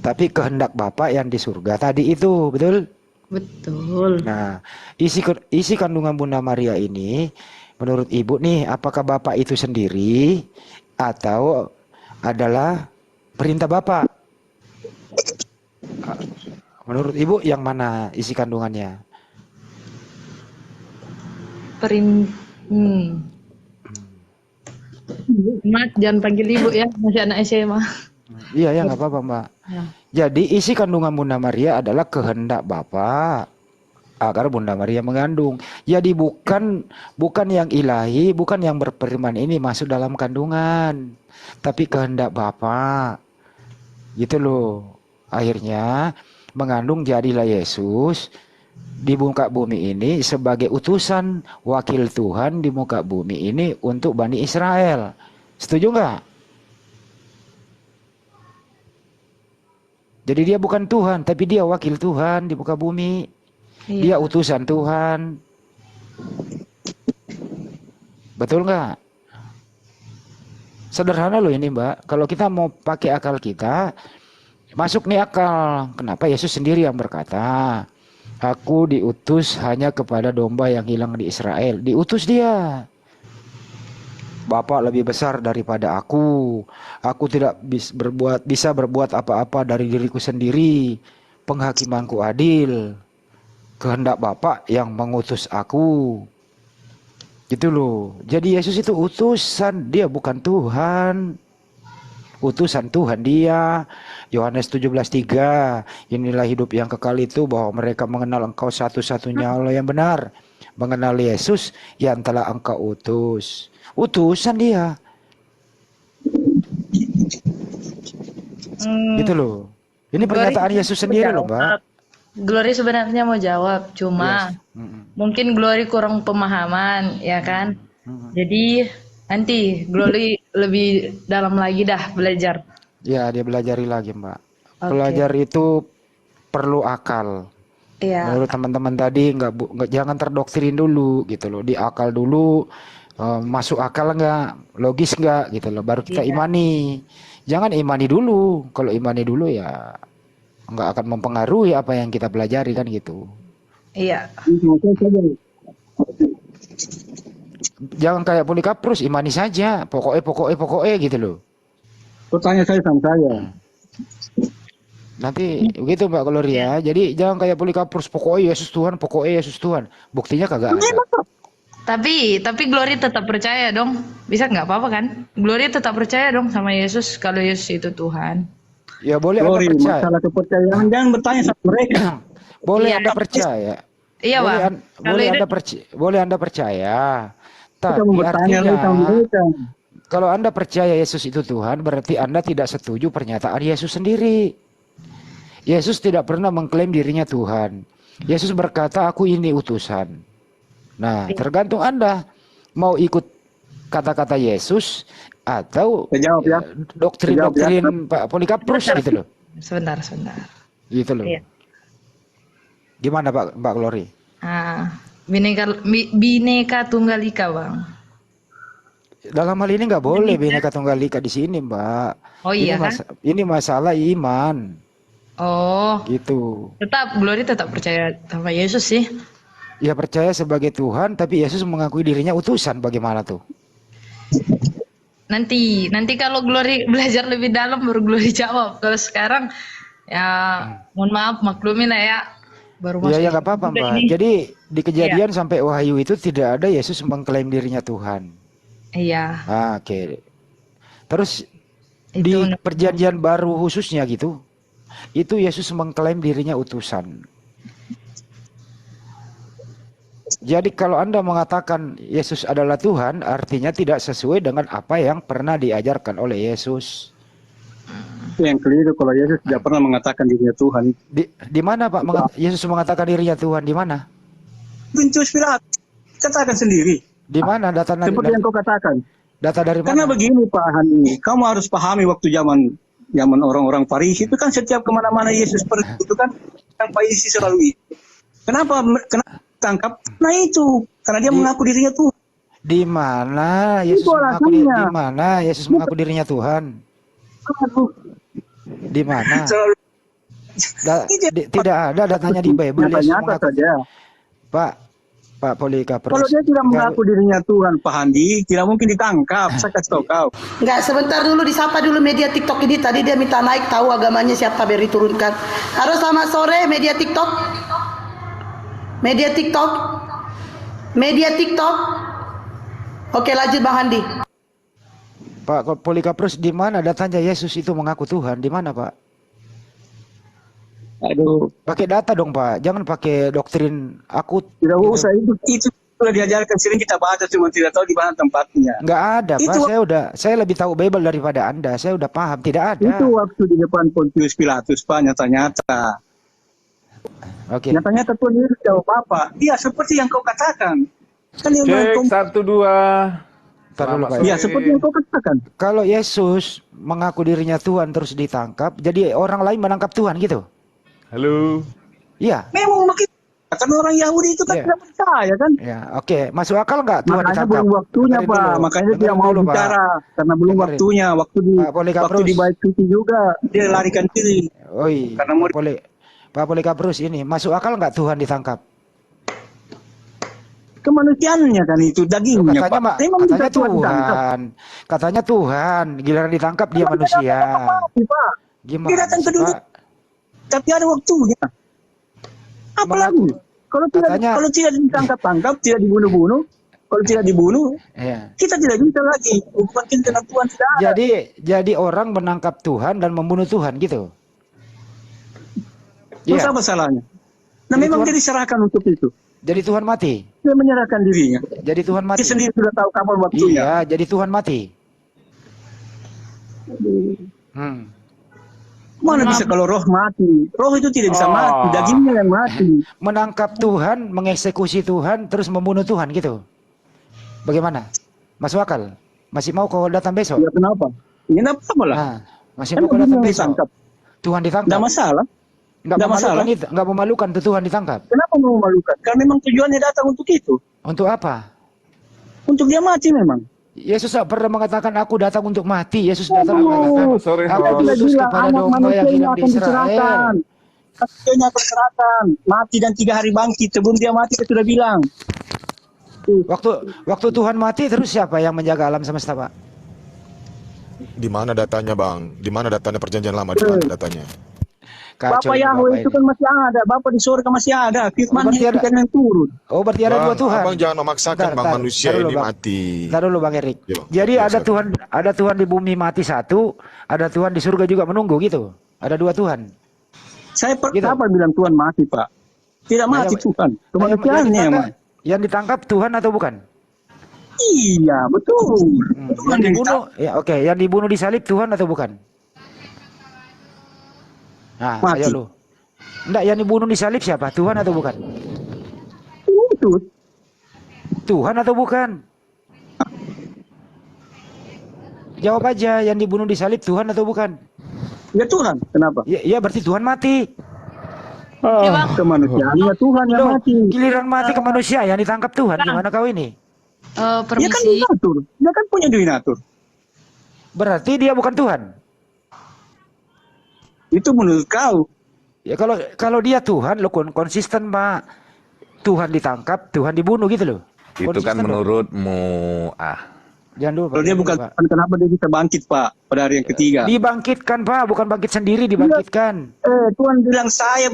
Tapi kehendak Bapa yang di surga tadi itu, betul? Betul. Nah, isi kandungan Bunda Maria ini menurut Ibu nih, apakah Bapak itu sendiri atau adalah perintah Bapak? Menurut Ibu yang mana isi kandungannya? Mat, jangan panggil ibu ya, masih anak SMA. Iya ya, nggak apa-apa Mbak. Ya. Jadi isi kandungan Bunda Maria adalah kehendak Bapa agar Bunda Maria mengandung. Jadi bukan yang ilahi, bukan yang berfirman ini masuk dalam kandungan, tapi kehendak Bapa. Gitu loh. Akhirnya mengandung jadilah Yesus di muka bumi ini sebagai utusan wakil Tuhan di muka bumi ini untuk Bani Israel. Setuju nggak? Jadi dia bukan Tuhan, tapi dia wakil Tuhan di muka bumi. Dia utusan Tuhan. Betul nggak? Sederhana loh ini Mbak. Kalau kita mau pakai akal kita, masuk nih akal. Kenapa Yesus sendiri yang berkata, aku diutus hanya kepada domba yang hilang di Israel. Diutus dia. Bapa lebih besar daripada aku. Aku tidak bisa berbuat apa-apa dari diriku sendiri. Penghakimanku adil. Kehendak Bapa yang mengutus aku. Gitu loh. Jadi Yesus itu utusan, dia bukan Tuhan. Utusan Tuhan dia. Yohanes 17:3. Inilah hidup yang kekal itu, bahwa mereka mengenal Engkau satu-satunya Allah yang benar, mengenal Yesus yang telah Engkau utus. Utusan dia. Gitu loh. Ini pernyataan Yesus sendiri loh Mbak. Glory sebenarnya mau jawab, cuma Yes. Mm-mm. mungkin Glory kurang pemahaman, ya kan? Mm-mm. Jadi nanti Glory lebih dalam lagi dah belajar. Ya, dia belajari lagi, Mbak. Oke. Belajar itu perlu akal. Iya, Menurut teman-teman tadi nggak jangan terdoktrin dulu gitu loh, diakal dulu, masuk akal nggak, logis nggak gitu loh, baru kita iya, imani. Jangan imani dulu, kalau imani dulu ya nggak akan mempengaruhi apa yang kita pelajari kan gitu. iya. Jangan kayak Polikaprus, imani saja, pokoknya gitu loh. Pertanyaan saya sama saya. Nanti begitu Mbak Gloria. Jadi jangan kayak Polikaprus, pokoknya Yesus Tuhan. Buktinya kagak ada. Tapi Glory tetap percaya dong. Bisa nggak apa-apa kan? Glory tetap percaya dong sama Yesus kalau Yesus itu Tuhan. Ya boleh Anda Glory, percaya. masalah kepercayaan jangan bertanya sama mereka. Boleh Iya. Anda percaya. Iya, Boleh, Bang. Kalau boleh itu Anda percaya. Boleh Anda percaya. Kita Tapi mau bertanya artinya sama mereka. kalau Anda percaya Yesus itu Tuhan, berarti Anda tidak setuju pernyataan Yesus sendiri. Yesus tidak pernah mengklaim dirinya Tuhan. Yesus berkata, aku ini utusan. Nah, tergantung Anda mau ikut kata-kata Yesus atau Saya jawab ya. doktrin-doktrin Pak Polikaprus gitu loh. sebentar. Gitu loh. Iya. Gimana Mbak Glory? Bineka Tunggal Ika, Bang. Dalam hal ini nggak boleh Bhinneka Tunggal Ika di sini, Mbak. Oh iya kan? Ini masalah iman, Oh, gitu. Glory tetap percaya sama Yesus sih. Ya percaya sebagai Tuhan, tapi Yesus mengakui dirinya utusan. Bagaimana tuh? Nanti kalau Glory belajar lebih dalam baru Glory jawab. Kalau sekarang ya mohon maaf maklumin lah ya. Baru Ya masuk. ya nggak apa-apa, juga Mbak. ini. Jadi di Kejadian sampai Wahyu itu tidak ada Yesus mengklaim dirinya Tuhan. Iya. Oke. Terus Itu di menurut- Perjanjian Baru khususnya gitu, itu Yesus mengklaim dirinya utusan. Jadi kalau Anda mengatakan Yesus adalah Tuhan, artinya tidak sesuai dengan apa yang pernah diajarkan oleh Yesus. Itu yang keliru kalau Yesus tidak pernah mengatakan dirinya Tuhan. Di mana Pak Yesus mengatakan dirinya Tuhan? Di mana? Pintus Pilatus katakan sendiri. Di mana data Seperti yang kau katakan. data dari Karena mana? begini Pak Hani, kamu harus pahami waktu zaman orang-orang Farisi itu kan setiap kemana-mana Yesus pergi itu kan yang Farisi selalu itu. Kenapa tangkap? Nah itu karena dia mengaku dirinya Tuhan. Di mana Yesus Itu mengaku alasannya. di mana Yesus mengaku dirinya Tuhan? Di mana? Selalu Tidak ada datanya di Bible Yesus nyata mengaku. saja. Pak Polikaprus. Kalau dia tidak mengaku dirinya Tuhan, Pak Handi, tidak mungkin ditangkap. Saya kasih tahu kau. Enggak, sebentar dulu disapa dulu media TikTok ini. Tadi dia minta naik tahu agamanya siapa beri turunkan. Halo selamat sore media TikTok. Media TikTok. Media TikTok. Oke lanjut Bang Handi. Pak Polikaprus, di mana datanya Yesus itu mengaku Tuhan? Di mana, Pak? Aduh, Pakai data dong, Pak. Jangan pakai doktrin aku. tidak usah itu sudah diajarkan sering kita baca cuma tidak tahu di mana tempatnya. Nggak ada, Pak. Itu- Saya lebih tahu Bible daripada Anda. Saya udah paham, tidak ada. Itu waktu di depan Pontius Pilatus, Pak, nyata-nyata. Oke. Nyata-nyata Tuhan Yesus jawab apa? Iya, seperti yang kau katakan. Kan dia bilang, Cek 1 2. Ntar dulu, Pak. iya, seperti yang kau katakan. Kalau Yesus mengaku dirinya Tuhan terus ditangkap, jadi orang lain menangkap Tuhan gitu. Halo. Iya. Memang begitu. Karena orang Yahudi itu kan Iya. tidak percaya kan. Ya, oke. Masuk akal nggak Tuhan Makanya ditangkap? belum waktunya, Dengerin Pak. dulu. Makanya dia Dengerin mau dulu, Pak. bicara karena belum Dengerin. waktunya. Waktu Pak Polikaprus. waktu di bait suci juga dia larikan diri. Oi, Karena mau Pak Polikaprus ini masuk akal nggak Tuhan ditangkap? kemanusiaannya kan itu dagingnya, Katanya, Pak. Memang bisa katanya Tuhan ditangkap. Tuhan. Katanya Tuhan, giliran ditangkap dia manusia. Pak. Gimana Dia datang ke sih, dunia, Pak? tapi ada waktunya. Apalagi kalau tidak Katanya- kalau tidak ditangkap-tangkap, tidak dibunuh-bunuh, kalau tidak dibunuh, Iya. kita tidak bisa lagi hukuman kita dengan Tuhan tidak ada. Jadi orang menangkap Tuhan dan membunuh Tuhan gitu. Terus Iya. apa salahnya? Nah, Jadi memang Tuhan- dia diserahkan untuk itu. Jadi Tuhan mati. Dia menyerahkan dirinya. Jadi Tuhan mati. Dia sendiri sudah tahu kapan waktunya. Iya, jadi Tuhan mati. Mana bisa kalau roh mati? Roh itu tidak bisa mati, dagingnya yang mati. Menangkap Tuhan, mengeksekusi Tuhan, terus membunuh Tuhan gitu. Bagaimana? Masuk akal? Masih mau kau datang besok? Ya kenapa? Ya enggak apa-apa lah. Nah, masih Kan mau kau datang Tuhan besok? ditangkap. Tuhan ditangkap. Enggak masalah. Nggak masalah. memalukan itu, nggak memalukan tuh Tuhan ditangkap. Kenapa memalukan? Karena memang tujuannya datang untuk itu. Untuk apa? Untuk dia mati memang. Yesus tak pernah mengatakan aku datang untuk mati. Yesus datang mengatakan sorry, aku Sudah diutus bilang kepada anak domba yang manusia hilang di akan Israel. diserahkan. Manusianya akan diserahkan. Mati dan 3 hari bangkit. Sebelum dia mati dia sudah bilang. Waktu Tuhan mati terus siapa yang menjaga alam semesta, Pak? Di mana datanya, Bang? Di mana datanya perjanjian lama? Di mana datanya? Kacau Bapak ini, Yahweh Bapak itu ini. kan masih ada. Bapak di surga masih ada. Firman berarti itu ada- kan yang turun. Oh, berarti ada dua Tuhan. Abang jangan memaksakan, Bang, manusia Ntar dulu, ini Bang. mati. Ntar dulu, Bang Erik. Iya, Bang. Jadi Iya, ada Tuhan di bumi mati satu, ada Tuhan di surga juga menunggu gitu. Ada dua Tuhan. Saya Gitu. kapan bilang Tuhan mati, Pak? Tidak mati Nah, Tuhan. Nah, Kemanusiaannya yang mati. yang ditangkap Tuhan atau bukan? Iya, betul. Tuhan Yang yang dibunuh, ya oke, yang dibunuh disalib Tuhan atau bukan? Nah, Mati. ayo lu. Enggak, yang dibunuh disalib siapa? Tuhan atau bukan? itu. Tuhan atau bukan? Jawab aja, yang dibunuh disalib Tuhan atau bukan? Ya Tuhan. Kenapa? Ya berarti Tuhan mati. Kemanusiaannya Tuhan yang Loh, mati. giliran mati ke manusia yang ditangkap Tuhan. Gimana kau ini? Dia kan Permisi. donatur. Dia kan punya donatur. Berarti dia bukan Tuhan. Itu menurut kau. Ya kalau dia Tuhan, lo konsisten, Pak. Tuhan ditangkap, Tuhan dibunuh gitu loh. Itu kan Konsisten dong. menurutmu. Jangan dulu, Pak. Kalau dia Jangan bukan dulu, Pak. Tuhan, kenapa dia bisa bangkit, Pak? Pada hari yang ketiga. Dibangkitkan, Pak, bukan bangkit sendiri, dibangkitkan. Tuhan bilang saya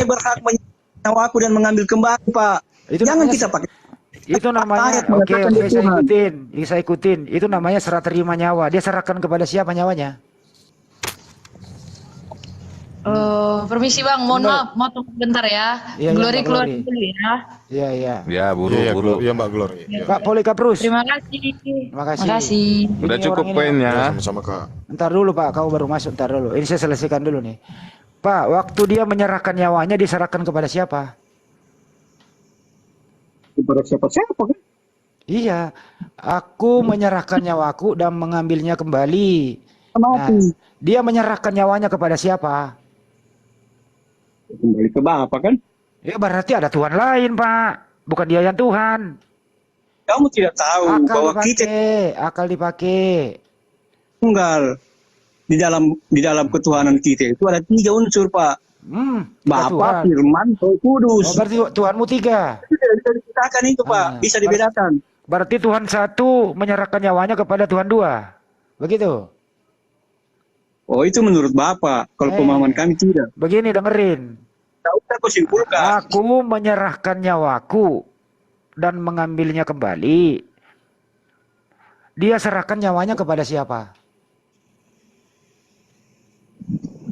berhak menyawaku dan mengambil kembali, Pak. Itu Jangan namanya- kita pakai. Itu namanya, Ayat oke, mengatakan dia saya Tuhan. ikutin, saya ikutin. Itu namanya serah terima nyawa. Dia serahkan kepada siapa nyawanya? Permisi Bang, mohon maaf, mau tunggu bentar ya. Iya, Glory Mbak keluar Glory. dulu ya. Iya, iya. Ya, Iya, buru-buru. Iya, Mbak Glory. Pak Polikaprus. Terima kasih. Terima kasih. Makasih. Udah Ini cukup orang ini, poinnya. Ya, sama-sama, Kak. Ntar dulu, Pak, kau baru masuk, ntar dulu. Ini saya selesaikan dulu nih. Pak, waktu dia menyerahkan nyawanya diserahkan kepada siapa? Kepada siapa-siapa kan? Iya, aku menyerahkan nyawaku dan mengambilnya kembali. Nah, Mati. dia menyerahkan nyawanya kepada siapa? Kembali ke Bapak kan? Ya berarti ada Tuhan lain, Pak. Bukan dia yang Tuhan. Kamu tidak tahu bahwa kita Akal dipakai. tunggal di dalam ketuhanan kita itu ada 3 unsur, Pak. Tiga Tuhan. Bapa, Firman, Roh Kudus. Oh, berarti Tuhanmu 3. Itu tidak bisa dibedakan itu, Pak. Bisa dibedakan. Berarti Tuhan 1 menyerahkan nyawanya kepada Tuhan 2. Begitu. Oh, itu menurut Bapak. Kalau pemahaman kami tidak. Begini dengerin. Tak usah kau simpulkan. Aku menyerahkan nyawaku dan mengambilnya kembali. Dia serahkan nyawanya kepada siapa?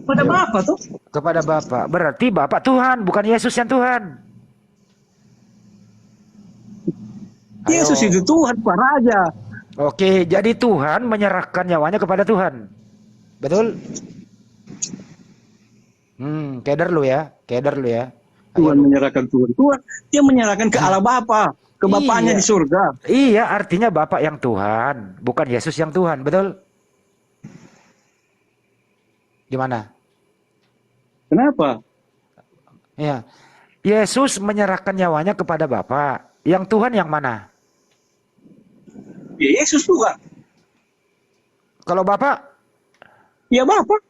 Pada Bapak tuh. Kepada Bapa. Berarti Bapak Tuhan, bukan Yesus yang Tuhan. Yesus itu Tuhan, Pak Raja. Oke, jadi Tuhan menyerahkan nyawanya kepada Tuhan. Betul? Keder lu ya. Keder lu ya. Tuhan menyerahkan Tuhan. Tuhan, dia menyerahkan ke Allah Bapa, ke Bapaknya Iya. di surga. Iya, artinya Bapak yang Tuhan, bukan Yesus yang Tuhan, betul? Gimana? Kenapa? Iya. Yesus menyerahkan nyawanya kepada Bapa. Yang Tuhan yang mana? Ya Yesus Tuhan. Kalau Bapak, Ya Bapak.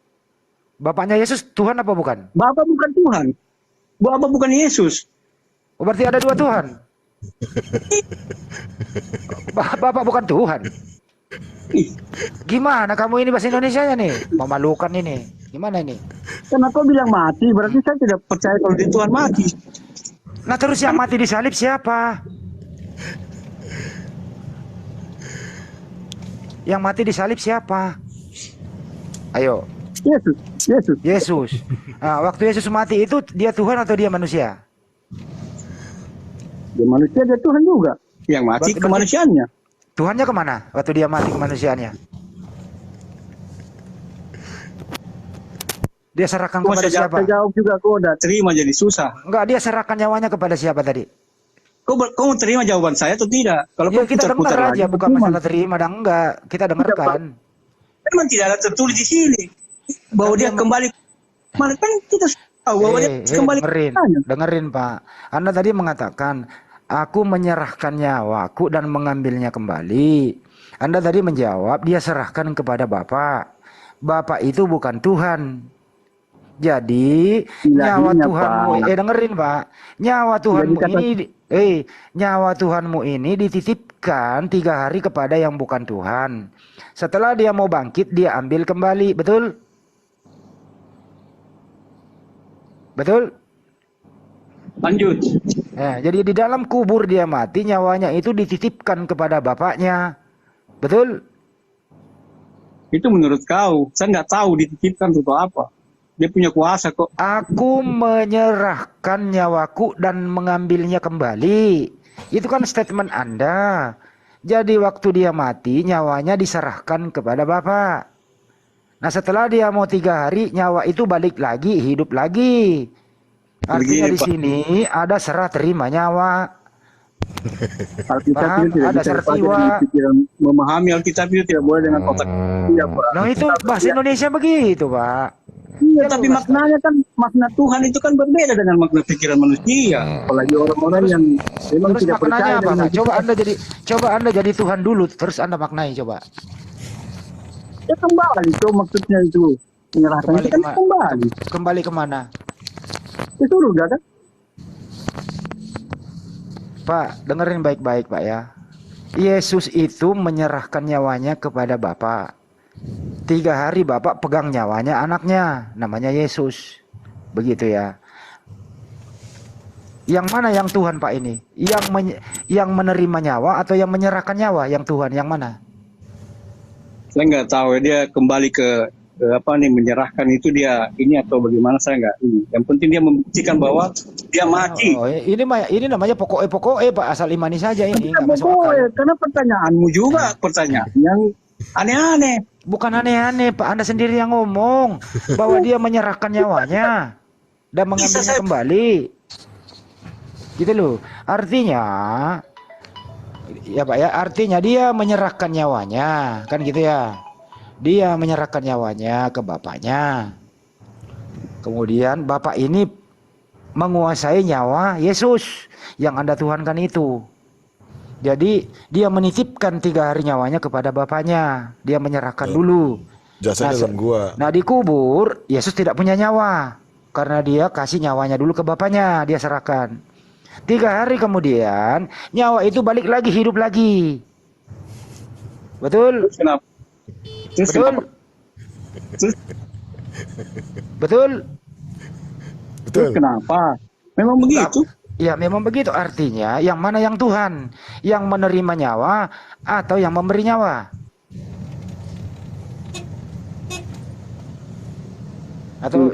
Bapaknya Yesus Tuhan apa bukan? Bapak bukan Tuhan. Bapak bukan Yesus. Oh, berarti ada 2 Tuhan. Bapak bukan Tuhan. Gimana kamu ini bahasa Indonesianya nih? Memalukan ini. Gimana ini? Karena kau bilang mati, berarti saya tidak percaya kalau di Tuhan mati. Nah terus yang mati di salib siapa? Yang mati di salib siapa? Ayo. Yesus. Yesus. Yesus. Nah, waktu Yesus mati itu dia Tuhan atau dia manusia? Dia manusia, dia Tuhan juga. Yang mati Berarti- kemanusiaannya. Tuhannya kemana waktu dia mati kemanusiaannya? Dia serahkan Kok kepada siapa? saya jawab juga, kok udah terima jadi susah. Enggak, dia serahkan nyawanya kepada siapa tadi? Kau mau terima jawaban saya atau tidak? Kalau Ya kau kita dengar putar-putar aja, lagi, bukan percuma. masalah terima dan enggak. Kita dengarkan. Memang tidak ada tertulis di sini bahwa dia kembali. Malah kan kita tahu bahwa dia kembali. Dengerin Pak. Anda tadi mengatakan, aku menyerahkan nyawaku dan mengambilnya kembali. Anda tadi menjawab, dia serahkan kepada Bapak. Bapak itu bukan Tuhan. Jadi nyawa Tuhanmu, dengerin Pak, nyawa Tuhanmu nyawa Tuhanmu ini dititipkan 3 hari kepada yang bukan Tuhan. Setelah dia mau bangkit, dia ambil kembali, betul? Betul? Lanjut. Jadi di dalam kubur dia mati, nyawanya itu dititipkan kepada bapaknya, betul? Itu menurut kau, saya nggak tahu dititipkan untuk apa. Dia punya kuasa kok. Aku menyerahkan nyawaku dan mengambilnya kembali. Itu kan statement Anda. Jadi waktu dia mati, nyawanya diserahkan kepada Bapak. Nah setelah dia mau 3 hari, nyawa itu balik lagi, hidup lagi. Artinya di sini ada serah terima nyawa. Alkitab itu ada serah jiwa. Memahami Alkitab itu tidak boleh dengan otak. Iya, Pak. Nah itu bahasa Indonesia begitu Pak. Iya, tapi maknanya kan, makna Tuhan itu kan berbeda dengan makna pikiran manusia. Apalagi orang-orang yang memang Terus tidak percaya maknanya apa dengan Pak? Coba Anda jadi Tuhan dulu, terus Anda maknai coba. ya kembali itu maksudnya itu. Menyerahkan itu kan kembali. Kembali kemana? Ke surga kan? Pak, dengerin baik-baik Pak ya. Yesus itu menyerahkan nyawanya kepada Bapak. 3 hari Bapak pegang nyawanya anaknya, namanya Yesus. Begitu ya. Yang mana yang Tuhan Pak ini? Yang menerima nyawa atau yang menyerahkan nyawa? Yang Tuhan yang mana? Saya nggak tahu dia kembali ke apa nih, menyerahkan itu dia ini atau bagaimana, saya nggak ini. Yang penting dia membuktikan bahwa dia mati. Ini namanya pokok Pak, asal imani saja ini. Nggak masuk akal. Karena pertanyaanmu juga pertanyaan yang aneh-aneh. Bukan aneh-aneh Pak, Anda sendiri yang ngomong bahwa dia menyerahkan nyawanya dan mengambilnya kembali. Gitu loh. Artinya ya Pak ya, artinya dia menyerahkan nyawanya, kan gitu ya. Dia menyerahkan nyawanya ke bapaknya. Kemudian bapak ini menguasai nyawa Yesus yang Anda tuhankan itu. Jadi dia menitipkan 3 hari nyawanya kepada bapaknya. Dia menyerahkan dulu. Jasanya dalam gua. Nah di kubur Yesus tidak punya nyawa karena dia kasih nyawanya dulu ke bapaknya. Dia serahkan. 3 hari kemudian nyawa itu balik lagi, hidup lagi. Betul? Kenapa? Betul? Betul? Betul. Kenapa? Memang begitu. Ya memang begitu, artinya yang mana yang Tuhan? Yang menerima nyawa atau yang memberi nyawa? Atau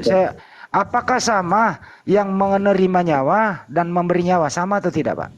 apakah sama yang menerima nyawa dan memberi nyawa, sama atau tidak Pak?